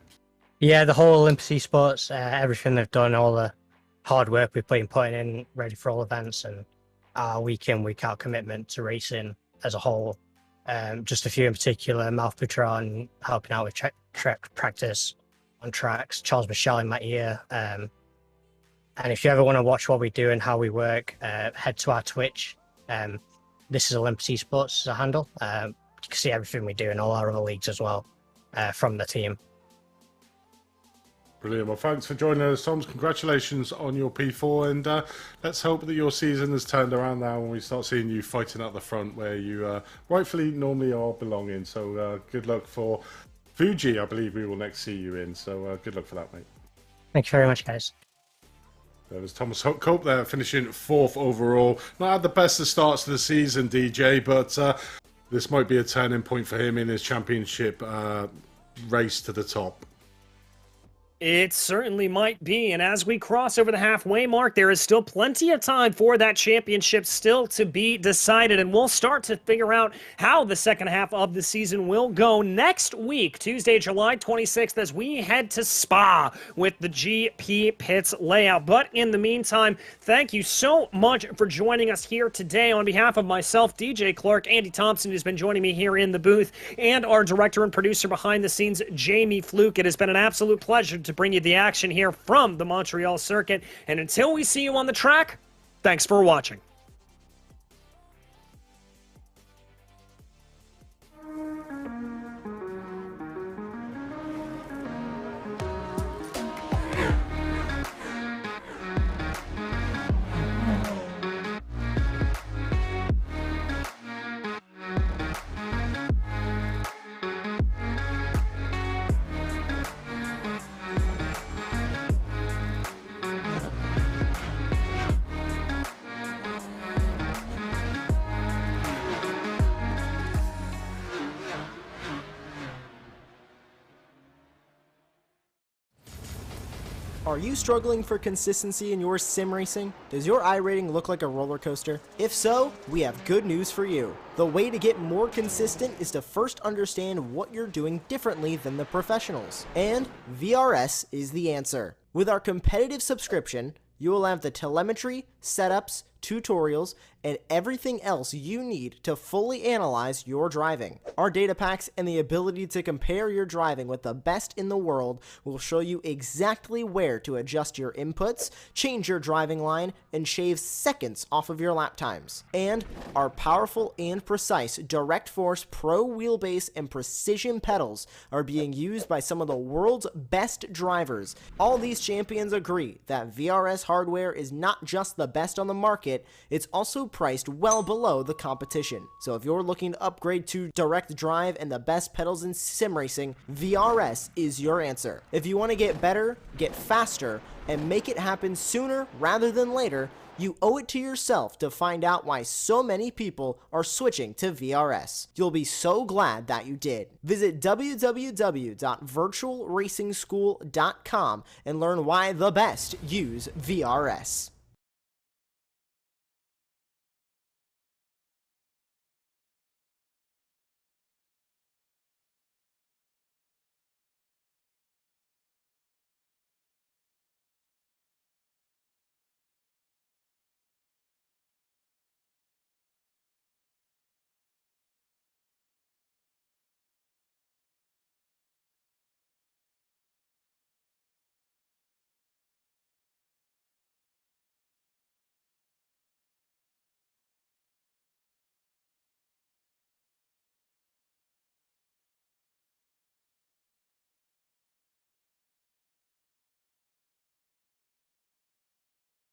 Yeah, the whole Olympus Esports, everything they've done, all the hard work we've been putting in, ready for all events, and our week in, week out commitment to racing as a whole. Just a few in particular, Mouth Patron helping out with track practice on tracks, Charles Michel in my ear. And if you ever want to watch what we do and how we work, head to our Twitch. This is Olympus Esports as a handle. You can see everything we do in all our other leagues as well from the team. Brilliant. Well, thanks for joining us, Tom. Congratulations on your P4, and let's hope that your season has turned around now when we start seeing you fighting at the front where you rightfully normally are belonging. So good luck for Fuji, I believe we will next see you in. So good luck for that, mate. Thank you very much, guys. There was Thomas Cope there, finishing 4th overall. Not had the best of starts to the season, DJ, but this might be a turning point for him in his championship race to the top. It certainly might be, and as we cross over the halfway mark, there is still plenty of time for that championship still to be decided, and we'll start to figure out how the second half of the season will go next week, Tuesday, July 26th, as we head to Spa with the GP Pits layout. But in the meantime, thank you so much for joining us here today. On behalf of myself, DJ Clark, Andy Thompson, who's been joining me here in the booth, and our director and producer behind the scenes, Jamie Fluke, it has been an absolute pleasure to bring you the action here from the Montreal circuit. And until we see you on the track, thanks for watching. Are you struggling for consistency in your sim racing? Does your iRating look like a roller coaster? If so, we have good news for you. The way to get more consistent is to first understand what you're doing differently than the professionals. And VRS is the answer. With our competitive subscription, you will have the telemetry, setups, tutorials, and everything else you need to fully analyze your driving. Our data packs and the ability to compare your driving with the best in the world will show you exactly where to adjust your inputs, change your driving line, and shave seconds off of your lap times. And our powerful and precise Direct Force Pro wheelbase and precision pedals are being used by some of the world's best drivers. All these champions agree that VRS hardware is not just the best on the market, it's also priced well below the competition. So if you're looking to upgrade to direct drive and the best pedals in sim racing, VRS is your answer. If you want to get better, get faster, and make it happen sooner rather than later, you owe it to yourself to find out why so many people are switching to VRS. You'll be so glad that you did. Visit www.virtualracingschool.com and learn why the best use VRS.